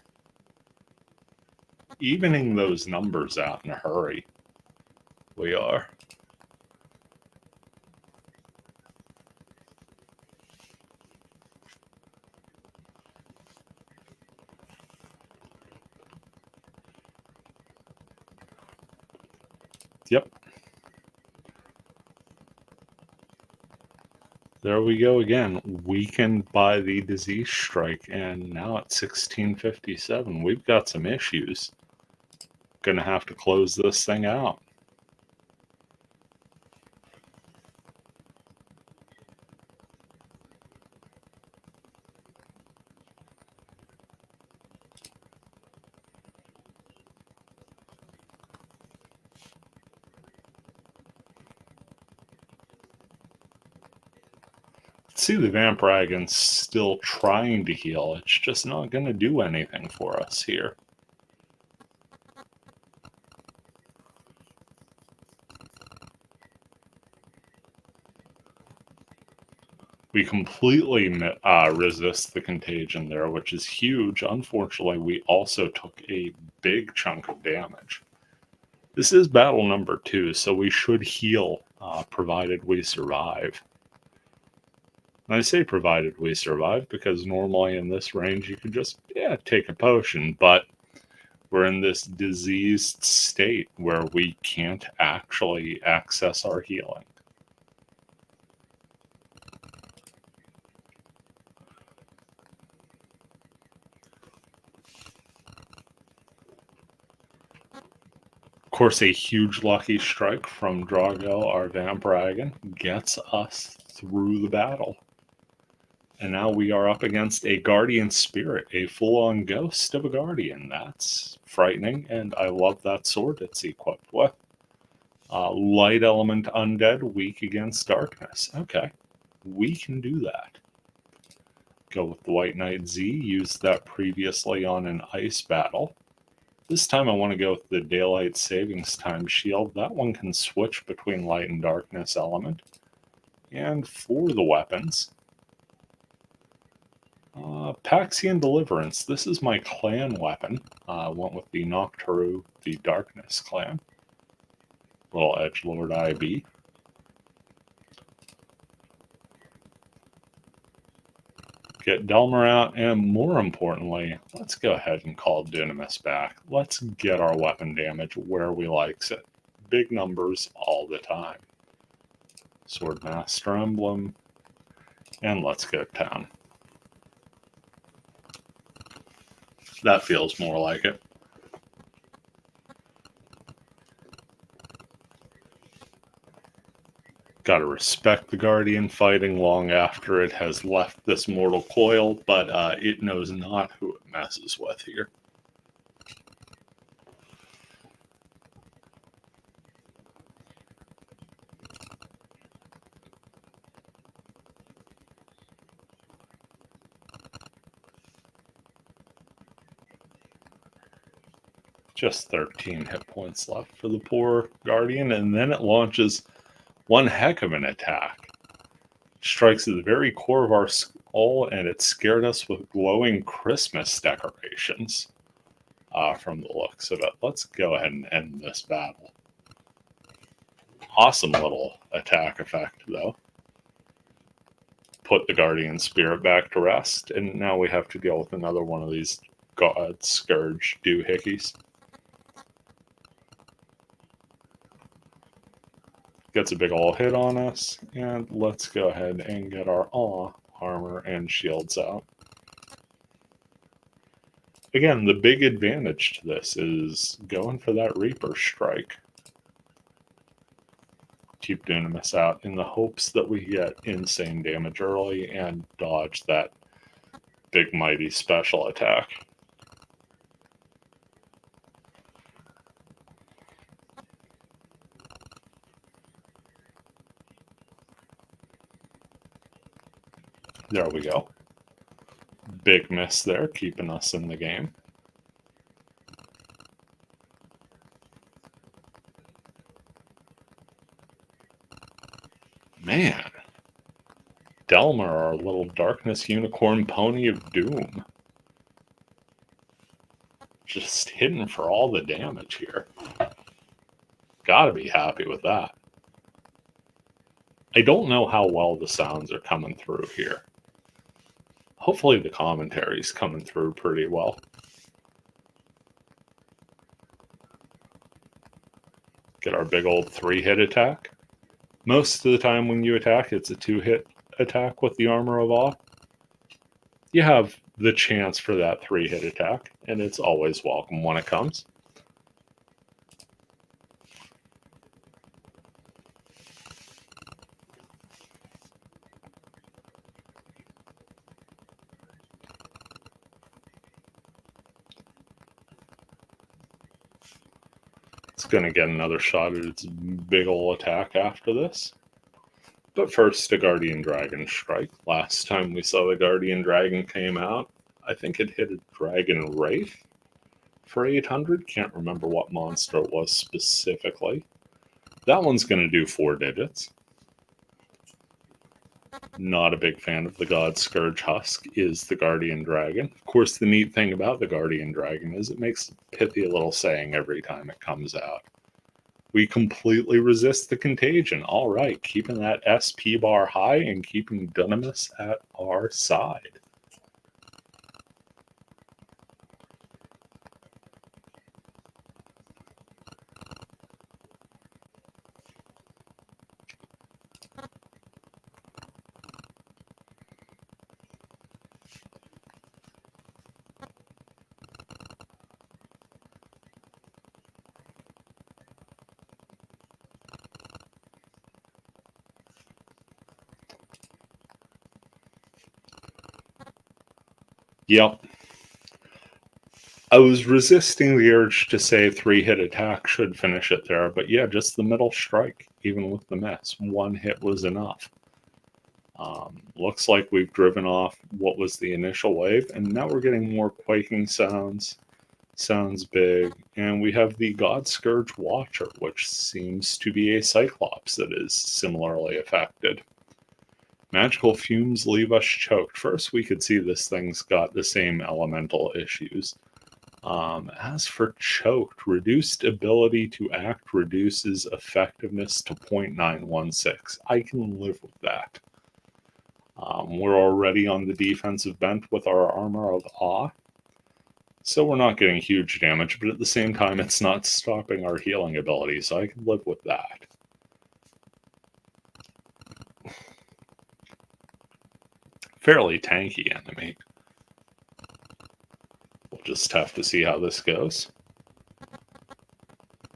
Evening those numbers out in a hurry. We are. Yep. There we go again. Weakened by the disease strike, and now at 1657, we've got some issues. Gonna have to close this thing out. See, the Vampiragon's still trying to heal. It's just not going to do anything for us here. We completely resist the contagion there, which is huge. Unfortunately, we also took a big chunk of damage. This is battle number 2, so we should heal, provided we survive. And I say provided we survive because normally in this range you could just, take a potion, but we're in this diseased state where we can't actually access our healing. Of course, a huge lucky strike from Drago, our Vampragon, gets us through the battle. And now we are up against a Guardian Spirit, a full-on ghost of a Guardian. That's frightening, and I love that sword it's equipped with. Light element undead, weak against darkness. Okay, we can do that. Go with the White Knight Z, used that previously on an ice battle. This time I want to go with the Daylight Savings Time Shield. That one can switch between light and darkness element. And for the weapons, Paxian Deliverance. This is my clan weapon. Went with the Nocturu, the Darkness clan. Little Edgelord IB. Get Delmer out, and more importantly, let's go ahead and call Dunamis back. Let's get our weapon damage where we likes it. Big numbers all the time. Swordmaster Emblem, and let's go town. That feels more like it. Gotta respect the Guardian fighting long after it has left this mortal coil, but it knows not who it messes with here. Just 13 hit points left for the poor Guardian, and then it launches one heck of an attack. Strikes at the very core of our skull, and it scared us with glowing Christmas decorations from the looks of it. Let's go ahead and end this battle. Awesome little attack effect, though. Put the Guardian Spirit back to rest, and now we have to deal with another one of these God Scourge doohickeys. Gets a big ol' hit on us, and let's go ahead and get our armor and shields out. Again, the big advantage to this is going for that Reaper Strike. Keep Dunamis out in the hopes that we get insane damage early and dodge that big mighty special attack. There we go. Big miss there, keeping us in the game. Man. Delmer, our little darkness unicorn pony of doom. Just hitting for all the damage here. Gotta be happy with that. I don't know how well the sounds are coming through here. Hopefully the commentary's coming through pretty well. Get our big old 3-hit attack. Most of the time when you attack, it's a 2-hit attack with the Armor of Awe. You have the chance for that 3-hit attack, and it's always welcome when it comes. It's going to get another shot at its big ol' attack after this. But first, a Guardian Dragon Strike. Last time we saw the Guardian Dragon came out, I think it hit a Dragon Wraith for 800. Can't remember what monster it was specifically. That one's going to do 4 digits. Not a big fan of the God Scourge Husk is the Guardian Dragon. Of course, the neat thing about the Guardian Dragon is it makes a pithy little saying every time it comes out. We completely resist the contagion. All right, keeping that SP bar high and keeping Dunamis at our side. Yep. I was resisting the urge to say 3-hit attack should finish it there, but yeah, just the middle strike, even with the miss. 1 hit was enough. Looks like we've driven off what was the initial wave, and now we're getting more quaking sounds. Sounds big. And we have the God Scourge Watcher, which seems to be a Cyclops that is similarly affected. Magical fumes leave us choked. First, we could see this thing's got the same elemental issues. As for choked, reduced ability to act reduces effectiveness to 0.916. I can live with that. We're already on the defensive bent with our Armor of Awe, so we're not getting huge damage, but at the same time, it's not stopping our healing ability, so I can live with that. Fairly tanky enemy. We'll just have to see how this goes.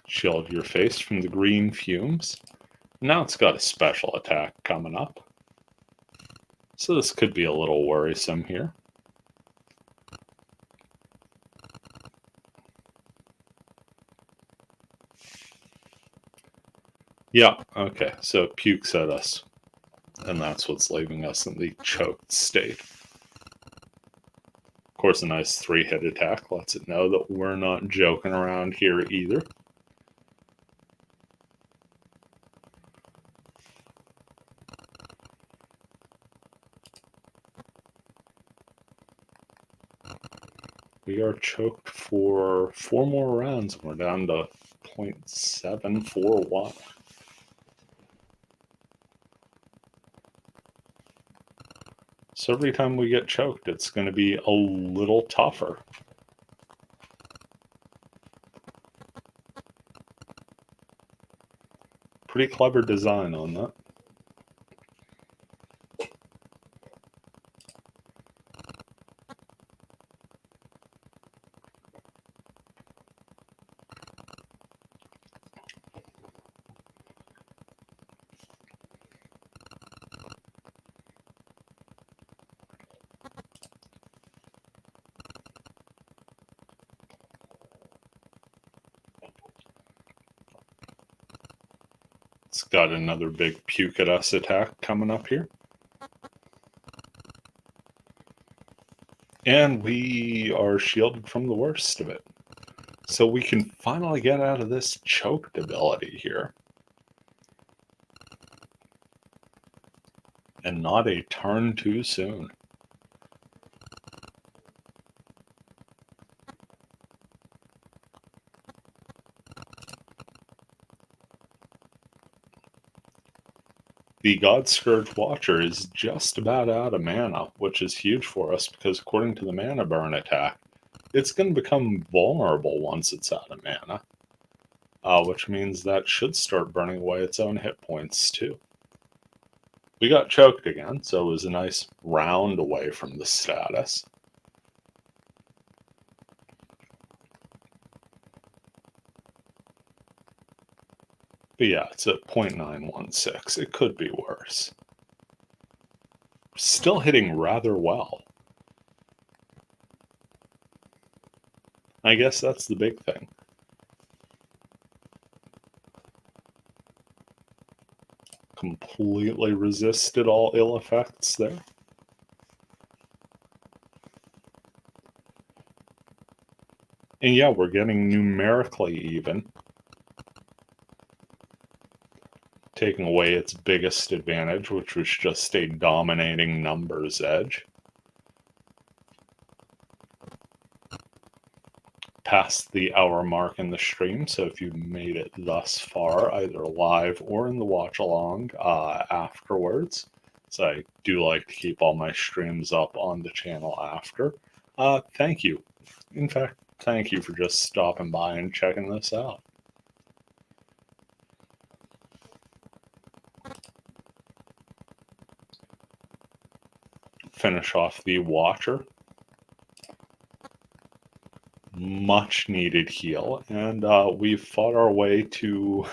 Shield your face from the green fumes. Now it's got a special attack coming up. So this could be a little worrisome here. Yeah, okay, so it pukes at us. And that's what's leaving us in the choked state. Of course, a nice 3-hit attack lets it know that we're not joking around here either. We are choked for 4 more rounds, and we're down to 0.741. So every time we get choked, it's going to be a little tougher. Pretty clever design on that. It's got another big puke at us attack coming up here. And we are shielded from the worst of it. So we can finally get out of this choked ability here. And not a turn too soon. The God Scourge Watcher is just about out of mana, which is huge for us because according to the mana burn attack, it's going to become vulnerable once it's out of mana. Which means that should start burning away its own hit points too. We got choked again, so it was a nice round away from the status. But yeah, it's at 0.916. It could be worse. Still hitting rather well. I guess that's the big thing. Completely resisted all ill effects there. And yeah, we're getting numerically even. Taking away its biggest advantage, which was just a dominating numbers edge. past the hour mark in the stream, so if you made it thus far, either live or in the watch along afterwards, so I do like to keep all my streams up on the channel after, thank you. In fact, thank you for just stopping by and checking this out. Finish off the Watcher. Much needed heal, and we've fought our way to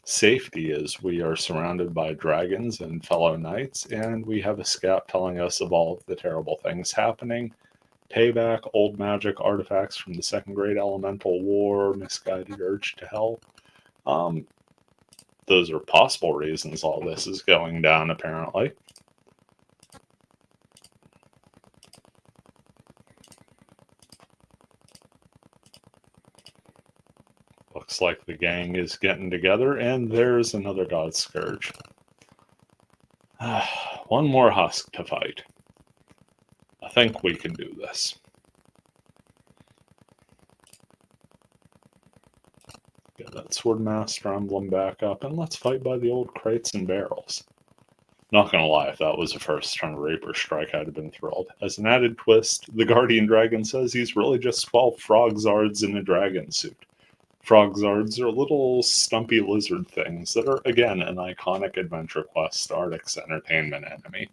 safety as we are surrounded by dragons and fellow knights, and we have a scout telling us of all of the terrible things happening. Payback, old magic artifacts from the Second Great Elemental War, misguided urge to help. Those are possible reasons all this is going down, apparently. Looks like the gang is getting together, and there's another God Scourge. One more husk to fight. I think we can do this. Get that Swordmaster emblem back up, and let's fight by the old crates and barrels. Not gonna lie, if that was a first turn Reaper strike, I'd have been thrilled. As an added twist, the Guardian Dragon says he's really just 12 Frogzards in a dragon suit. Frogzards are little stumpy lizard things that are, again, an iconic AdventureQuest Arctic's entertainment enemy.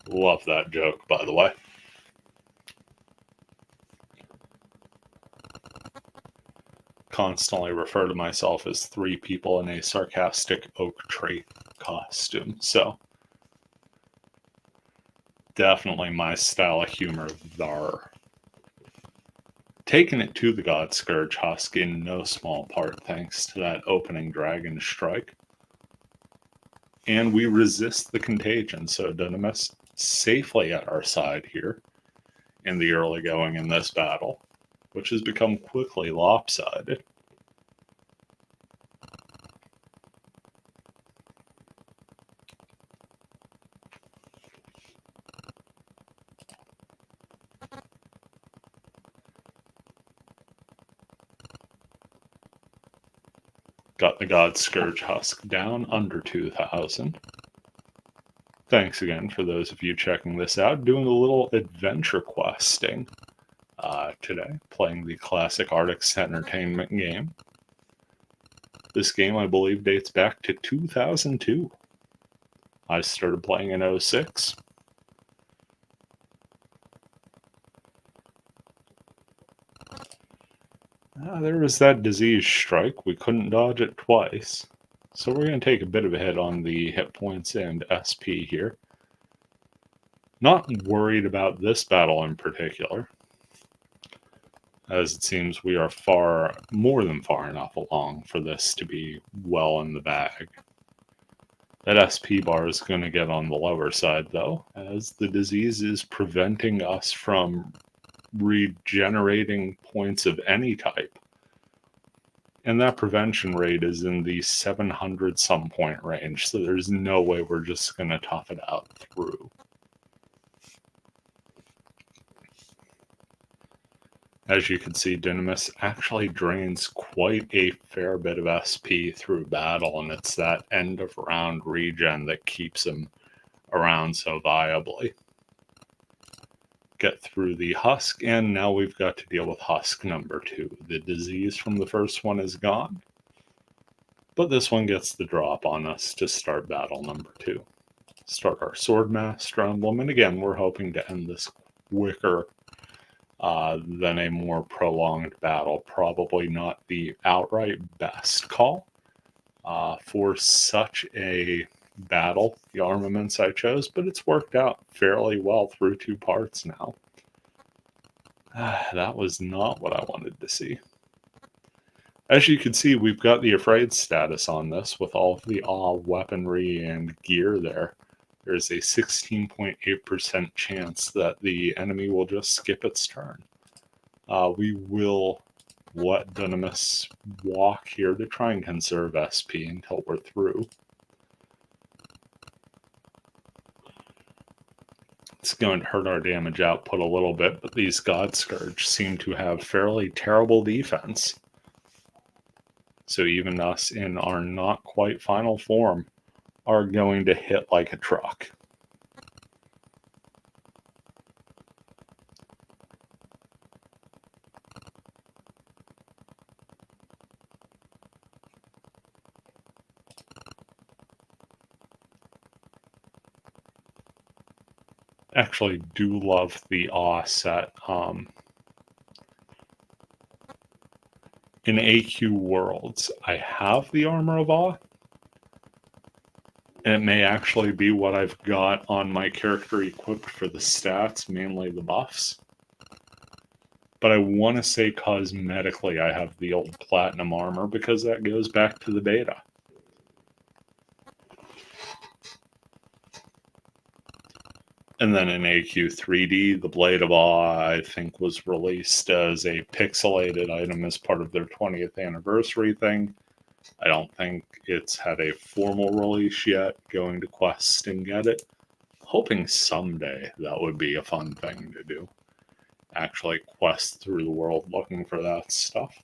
Love that joke, by the way. Constantly refer to myself as three people in a sarcastic oak tree costume, so definitely my style of humor there. Taking it to the God Scourge husk in no small part thanks to that opening dragon strike. And we resist the contagion, so Dynamis safely at our side here in the early going in this battle, which has become quickly lopsided. Got the God Scourge husk down under 2,000. Thanks again for those of you checking this out. Doing a little adventure questing today, playing the classic Arctic's entertainment game. This game, I believe, dates back to 2002. I started playing in 2006. There was that disease strike. We couldn't dodge it twice. So we're going to take a bit of a hit on the hit points and SP here. Not worried about this battle in particular, as it seems we are more than far enough along for this to be well in the bag. That SP bar is going to get on the lower side, though, as the disease is preventing us from regenerating points of any type. And that prevention rate is in the 700 some point range, so there's no way we're just going to tough it out through. As you can see, Dynamis actually drains quite a fair bit of SP through battle, and it's that end of round regen that keeps him around so viably. Get through the husk, and now we've got to deal with husk number 2. The disease from the first one is gone, but this one gets the drop on us to start battle number 2. Start our Swordmaster emblem, and again, we're hoping to end this quicker than a more prolonged battle. Probably not the outright best call for such a battle, the armaments I chose, but it's worked out fairly well through 2 parts now. That was not what I wanted to see. As you can see, we've got the Afraid status on this with all of the weaponry and gear there. There's a 16.8% chance that the enemy will just skip its turn. We will let Dynamis walk here to try and conserve SP until we're through. It's going to hurt our damage output a little bit, but these God Scourge seem to have fairly terrible defense. So even us in our not quite final form are going to hit like a truck. Actually do love the awe set. In AQ Worlds, I have the Armor of Awe, and it may actually be what I've got on my character equipped for the stats, mainly the buffs. But I want to say cosmetically I have the old Platinum Armor because that goes back to the beta. And then in AQ 3D, the Blade of Awe, I think, was released as a pixelated item as part of their 20th anniversary thing. I don't think it's had a formal release yet. Going to Quest and get it. Hoping someday that would be a fun thing to do. Actually quest through the world looking for that stuff.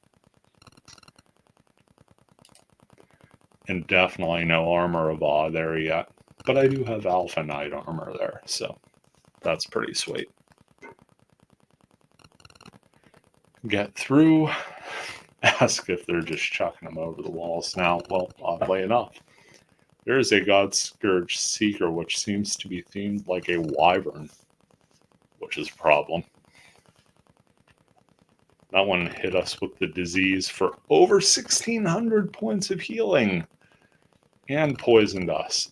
And definitely no Armor of Awe there yet. But I do have Alpha Knight armor there, so that's pretty sweet. Get through. Ask if they're just chucking them over the walls now. Well, oddly enough, there is a God Scourge Seeker which seems to be themed like a wyvern, which is a problem. That one hit us with the disease for over 1,600 points of healing and poisoned us.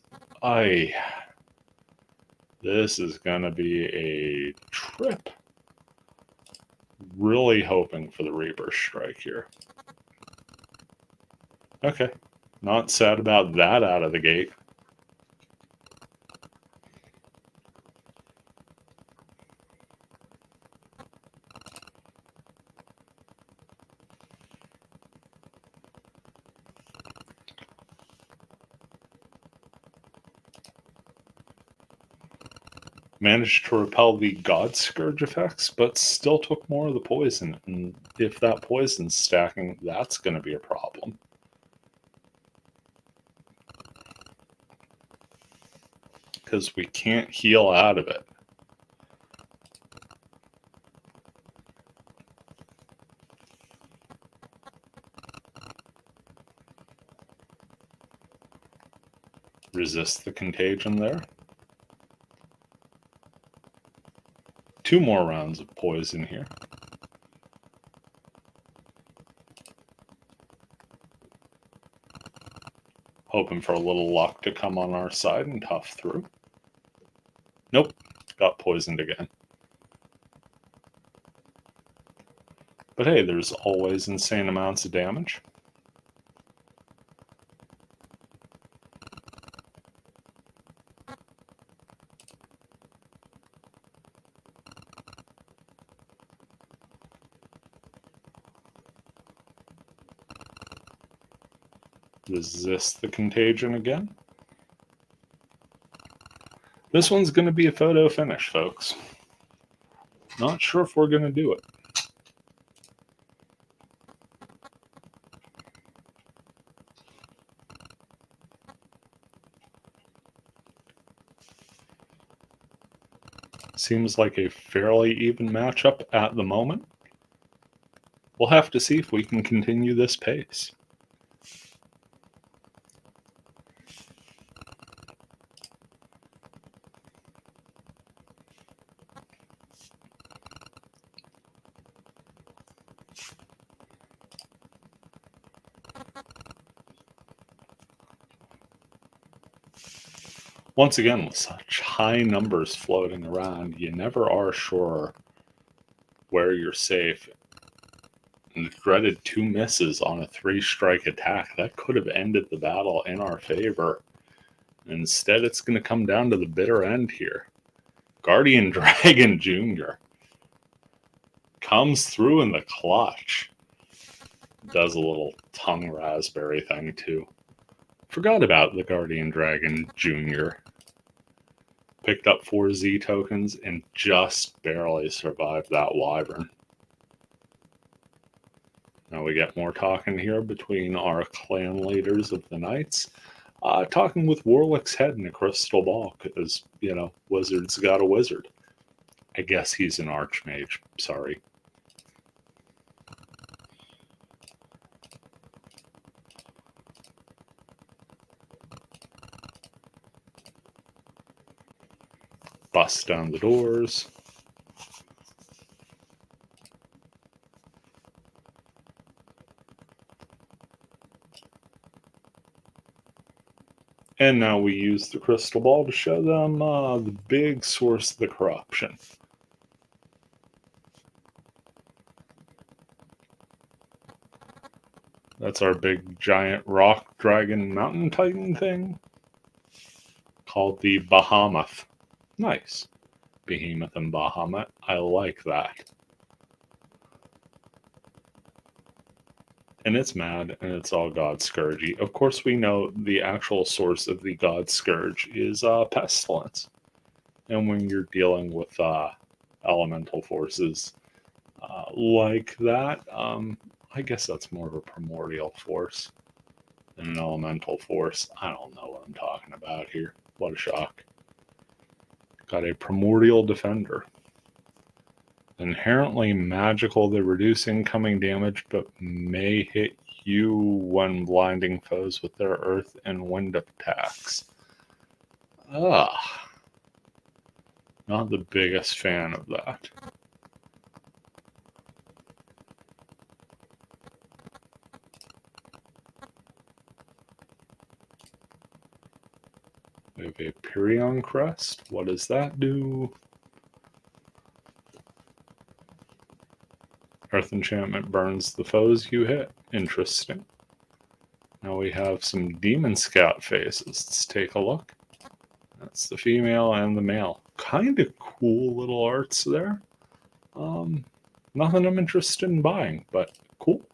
This is going to be a trip. Really hoping for the Reaper Strike here. Okay, not sad about that out of the gate. Managed to repel the God Scourge effects, but still took more of the poison. And if that poison's stacking, that's going to be a problem. Because we can't heal out of it. Resist the contagion there. 2 more rounds of poison here. Hoping for a little luck to come on our side and tough through. Nope, got poisoned again. But hey, there's always insane amounts of damage. Resist the contagion again. This one's going to be a photo finish, folks. Not sure if we're going to do it. Seems like a fairly even matchup at the moment. We'll have to see if we can continue this pace. Once again, with such high numbers floating around, you never are sure where you're safe. And the dreaded 2 misses on a 3-strike attack, that could have ended the battle in our favor. Instead, it's going to come down to the bitter end here. Guardian Dragon Jr. comes through in the clutch. Does a little tongue raspberry thing too. Forgot about the Guardian Dragon Jr. Picked up 4 Z tokens and just barely survived that wyvern. Now we get more talking here between our clan leaders of the knights. Talking with Warlick's head in a crystal ball because, you know, wizard's got a wizard. I guess he's an archmage. Sorry. Bust down the doors. And now we use the crystal ball to show them the big source of the corruption. That's our big giant rock dragon mountain titan thing called the Bahamut. Nice. Behemoth and Bahamut. I like that. And it's mad, and it's all God Scourgy. Of course, we know the actual source of the God Scourge is pestilence. And when you're dealing with elemental forces like that, I guess that's more of a primordial force than an elemental force. I don't know what I'm talking about here. What a shock. Got a primordial defender. Inherently magical, they reduce incoming damage, but may hit you when blinding foes with their earth and wind attacks. Not the biggest fan of that. We have a Pyrrhion crest. What does that do? Earth enchantment burns the foes you hit. Interesting. Now we have some demon scout faces. Let's take a look. That's the female and the male. Kind of cool little arts there. Nothing I'm interested in buying, but cool.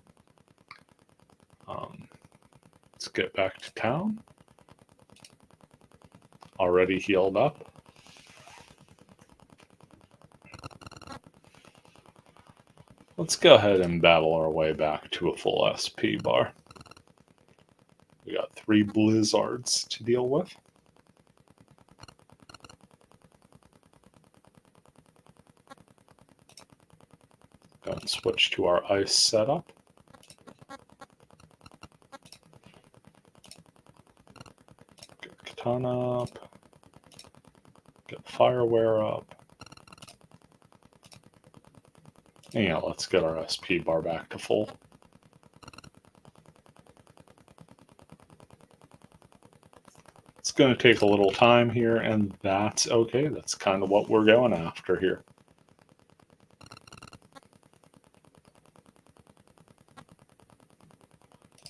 Let's get back to town. Already healed up. Let's go ahead and battle our way back to a full SP bar. We got 3 blizzards to deal with. Go and switch to our ice setup. Get katana up. Get fireware up. And yeah, let's get our SP bar back to full. It's going to take a little time here, and that's okay. That's kind of what we're going after here.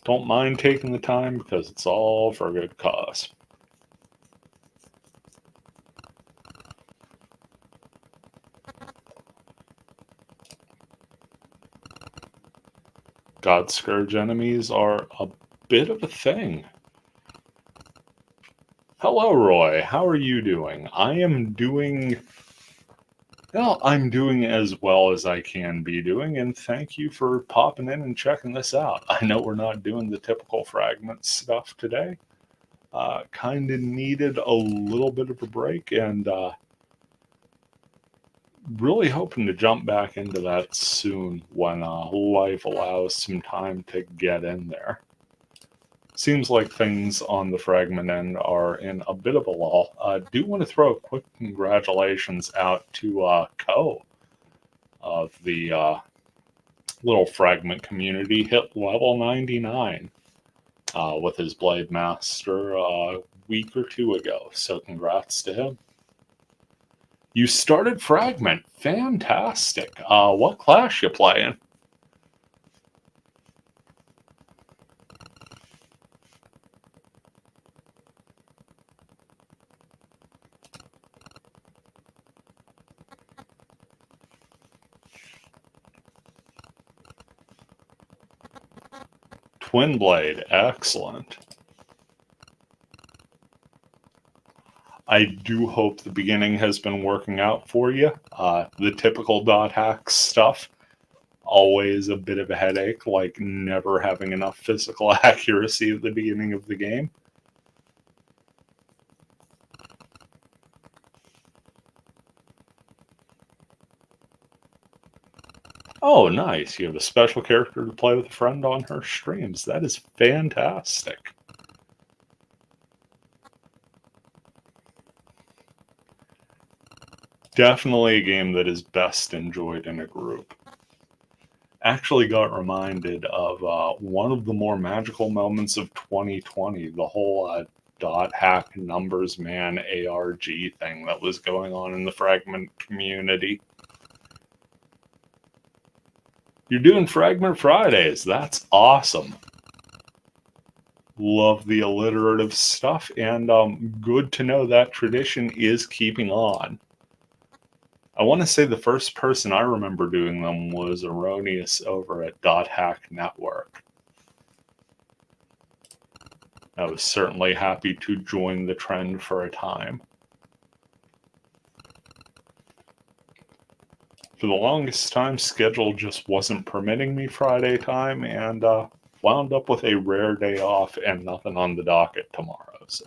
Don't mind taking the time because it's all for a good cause. God Scourge enemies are a bit of a thing. Hello, Roy. How are you doing? I am doing... Well, I'm doing as well as I can be doing, and thank you for popping in and checking this out. I know we're not doing the typical fragment stuff today. Kind of needed a little bit of a break, and really hoping to jump back into that soon when life allows some time to get in there. Seems like things on the fragment end are in a bit of a lull. Do want to throw a quick congratulations out to Ko of the little fragment community. Hit level 99 with his Blade Master a week or 2 ago. So congrats to him. You started Fragment. Fantastic. What class you playing? Twin Blade. Excellent. I do hope the beginning has been working out for you. The typical dot hacks stuff, always a bit of a headache, like never having enough physical accuracy at the beginning of the game. Oh, nice. You have a special character to play with a friend on her streams. That is fantastic. Definitely a game that is best enjoyed in a group. Actually got reminded of one of the more magical moments of 2020, the whole dot hack numbers man ARG thing that was going on in the Fragment community. You're doing Fragment Fridays. That's awesome. Love the alliterative stuff, and good to know that tradition is keeping on. I want to say the first person I remember doing them was Erroneous over at Dot Hack Network. I was certainly happy to join the trend for a time. For the longest time, schedule just wasn't permitting me Friday time, and wound up with a rare day off and nothing on the docket tomorrow. So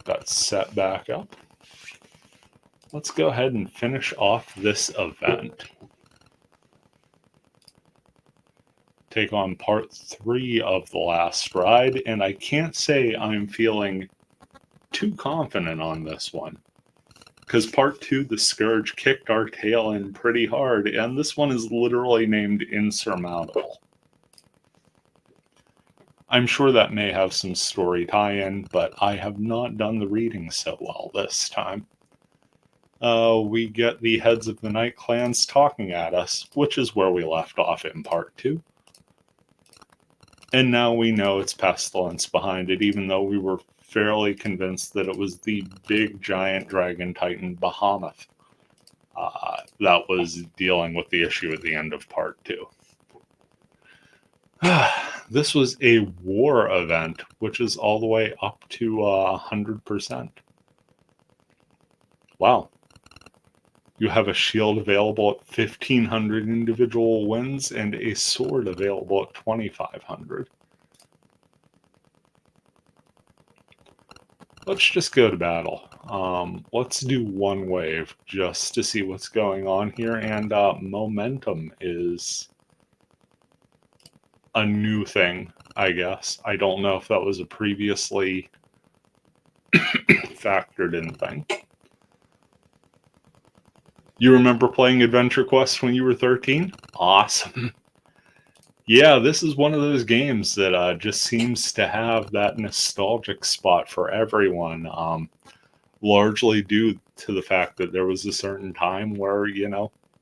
got set back up. Let's go ahead and finish off this event. Take on part 3 of the last ride, and I can't say I'm feeling too confident on this one, because part 2, the Scourge, kicked our tail in pretty hard, and this one is literally named Insurmountable. I'm sure that may have some story tie-in, but I have not done the reading so well this time. We get the heads of the Night Clans talking at us, which is where we left off in part 2. And now we know it's Pestilence behind it, even though we were fairly convinced that it was the big giant dragon titan Bahamut that was dealing with the issue at the end of part 2. This was a war event, which is all the way up to 100%. Wow. You have a shield available at 1,500 individual wins and a sword available at 2,500. Let's just go to battle. Let's do one wave just to see what's going on here. And momentum is a new thing, I guess. I don't know if that was a previously factored in thing. You remember playing AdventureQuest when you were 13? Awesome. Yeah, this is one of those games that just seems to have that nostalgic spot for everyone, largely due to the fact that there was a certain time where,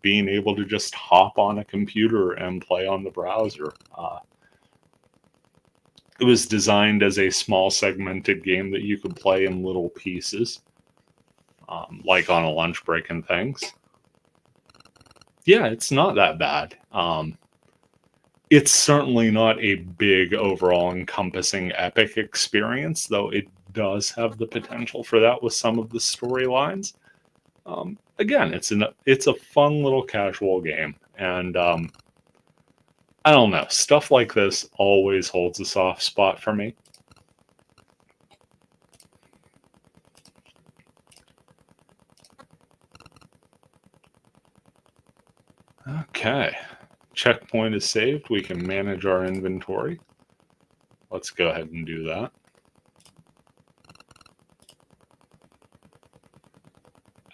being able to just hop on a computer and play on the browser. It was designed as a small segmented game that you could play in little pieces, like on a lunch break and things. Yeah, it's not that bad. It's certainly not a big overall encompassing epic experience, though it does have the potential for that with some of the storylines. Again, it's a fun little casual game, and I don't know, stuff like this always holds a soft spot for me. Okay. Checkpoint is saved. We can manage our inventory. Let's go ahead and do that.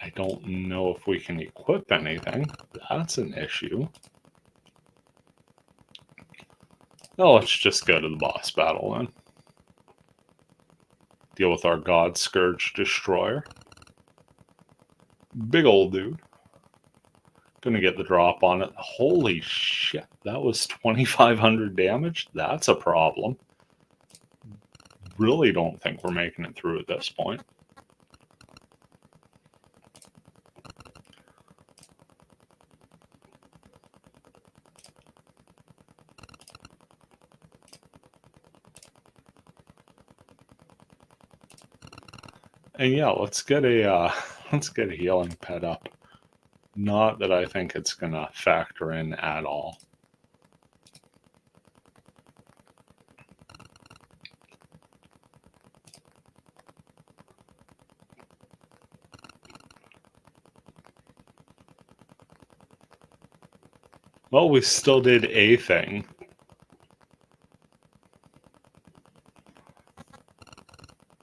I don't know if we can equip anything. That's an issue. Well, let's just go to the boss battle then. Deal with our God Scourge Destroyer. Big old dude. Gonna get the drop on it. Holy shit, that was 2,500 damage? That's a problem. Really don't think we're making it through at this point. And yeah, let's get a let's get a healing pet up. Not that I think it's gonna factor in at all. Well, we still did a thing.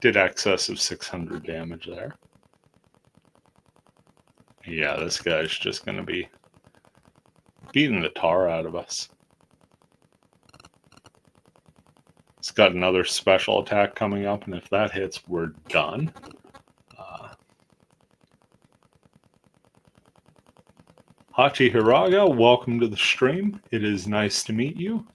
Did excess of 600 damage there. Yeah, this guy's just gonna be beating the tar out of us. It's got another special attack coming up, and if that hits, we're done. Hachi Hiraga, welcome to the stream. It is nice to meet you.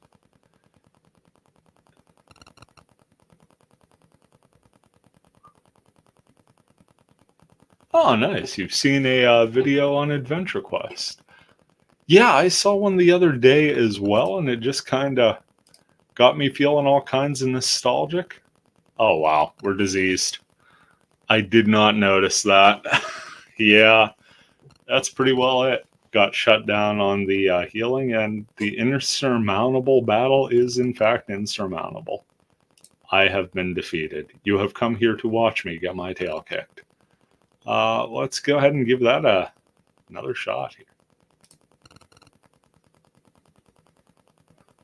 Oh, nice. You've seen a video on AdventureQuest. Yeah, I saw one the other day as well, and it just kind of got me feeling all kinds of nostalgic. Oh, wow. We're diseased. I did not notice that. Yeah, that's pretty well it. Got shut down on the healing, and the insurmountable battle is, in fact, insurmountable. I have been defeated. You have come here to watch me get my tail kicked. Let's go ahead and give that another shot here.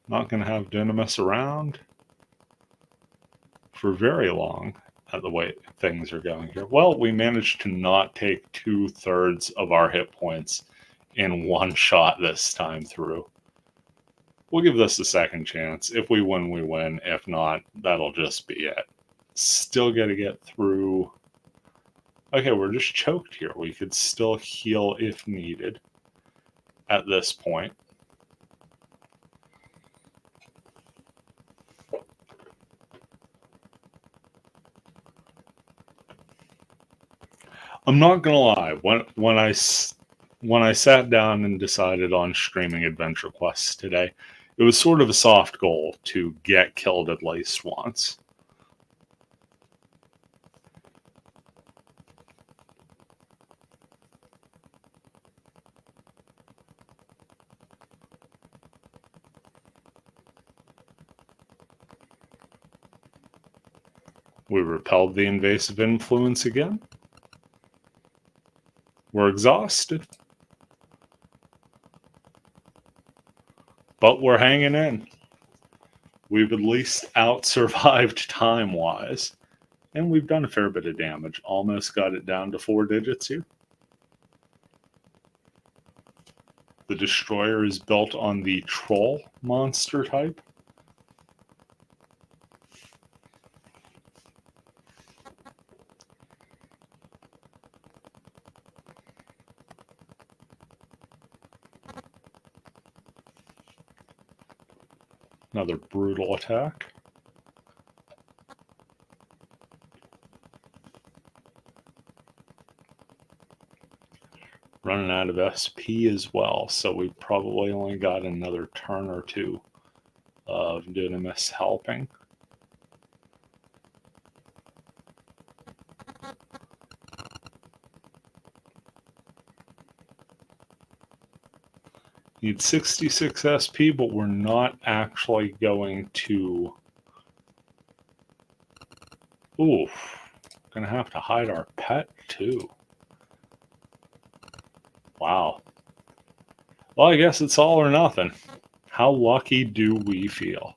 Not going to have Dynamis around for very long at the way things are going here. Well, we managed to not take 2/3 of our hit points in one shot this time through. We'll give this a second chance. If we win, we win. If not, that'll just be it. Still got to get through. Okay, we're just choked here. We could still heal if needed at this point. I'm not gonna lie. When I sat down and decided on streaming AdventureQuest today, it was sort of a soft goal to get killed at least once. We repelled the invasive influence again. We're exhausted. But we're hanging in. We've at least out-survived time-wise. And we've done a fair bit of damage. Almost got it down to 4 digits here. The Destroyer is built on the Troll monster type. Another brutal attack. Running out of SP as well, so we've probably only got another turn or two of Dynamis helping. Need 66 SP, but we're not actually going to... Oof. Gonna have to hide our pet, too. Wow. Well, I guess it's all or nothing. How lucky do we feel?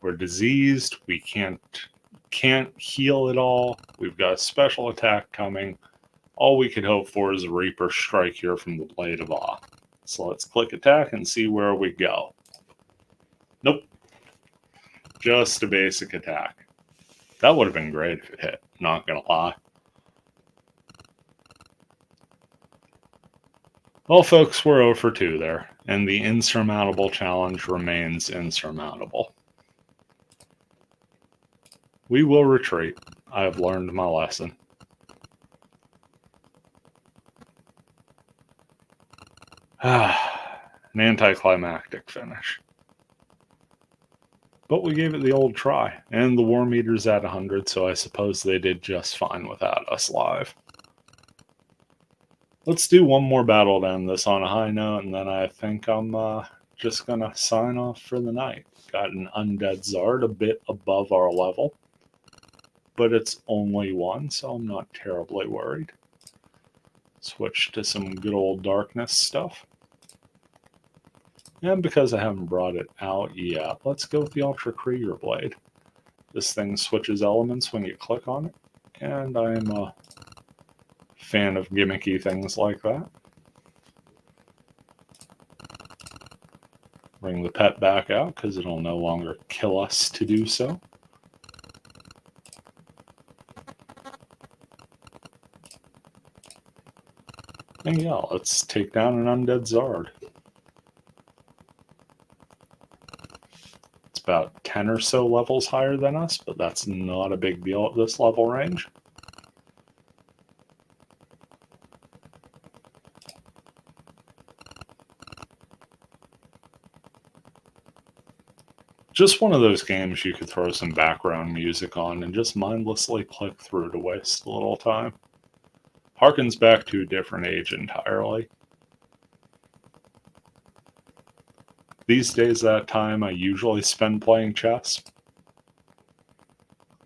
We're diseased. We can't heal at all. We've got a special attack coming. All we could hope for is a Reaper strike here from the Blade of Awe. So let's click attack and see where we go. Nope. Just a basic attack. That would have been great if it hit, not gonna lie. Well, folks, we're 0 for 2 there, and the insurmountable challenge remains insurmountable. We will retreat. I have learned my lesson. An anticlimactic finish. But we gave it the old try, and the war meter's at 100, so I suppose they did just fine without us live. Let's do one more battle to end this on a high note, and then I think I'm just going to sign off for the night. Got an Undead Zard a bit above our level, but it's only one, so I'm not terribly worried. Switch to some good old darkness stuff. And because I haven't brought it out yet, let's go with the Ultra Krieger Blade. This thing switches elements when you click on it, and I'm a fan of gimmicky things like that. Bring the pet back out because it'll no longer kill us to do so. And yeah, let's take down an Undead Zard. It's about 10 or so levels higher than us, but that's not a big deal at this level range. Just one of those games you could throw some background music on and just mindlessly click through to waste a little time. Harkens back to a different age entirely. These days, that time I usually spend playing chess,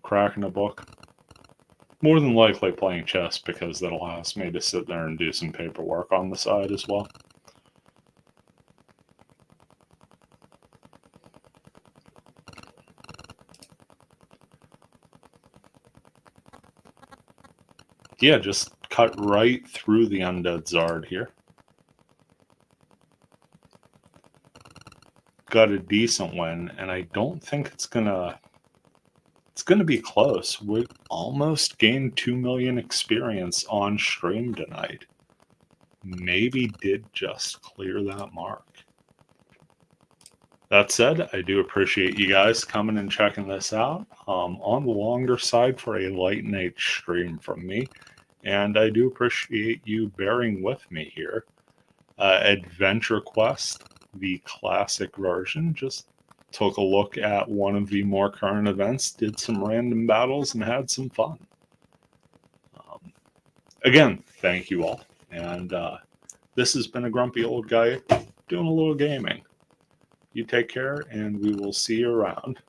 cracking a book. More than likely playing chess because that allows me to sit there and do some paperwork on the side as well. Yeah, just cut right through the Undead Zard here. Got a decent win, and I don't think it's gonna be close. We almost gained 2 million experience on stream tonight. Maybe did just clear that mark. That said, I do appreciate you guys coming and checking this out. On the longer side for a late night stream from me, and I do appreciate you bearing with me here. AdventureQuest, the classic version, just took a look at one of the more current events, did some random battles, and had some fun. Again, thank you all, and this has been a grumpy old guy doing a little gaming. You take care, and we will see you around.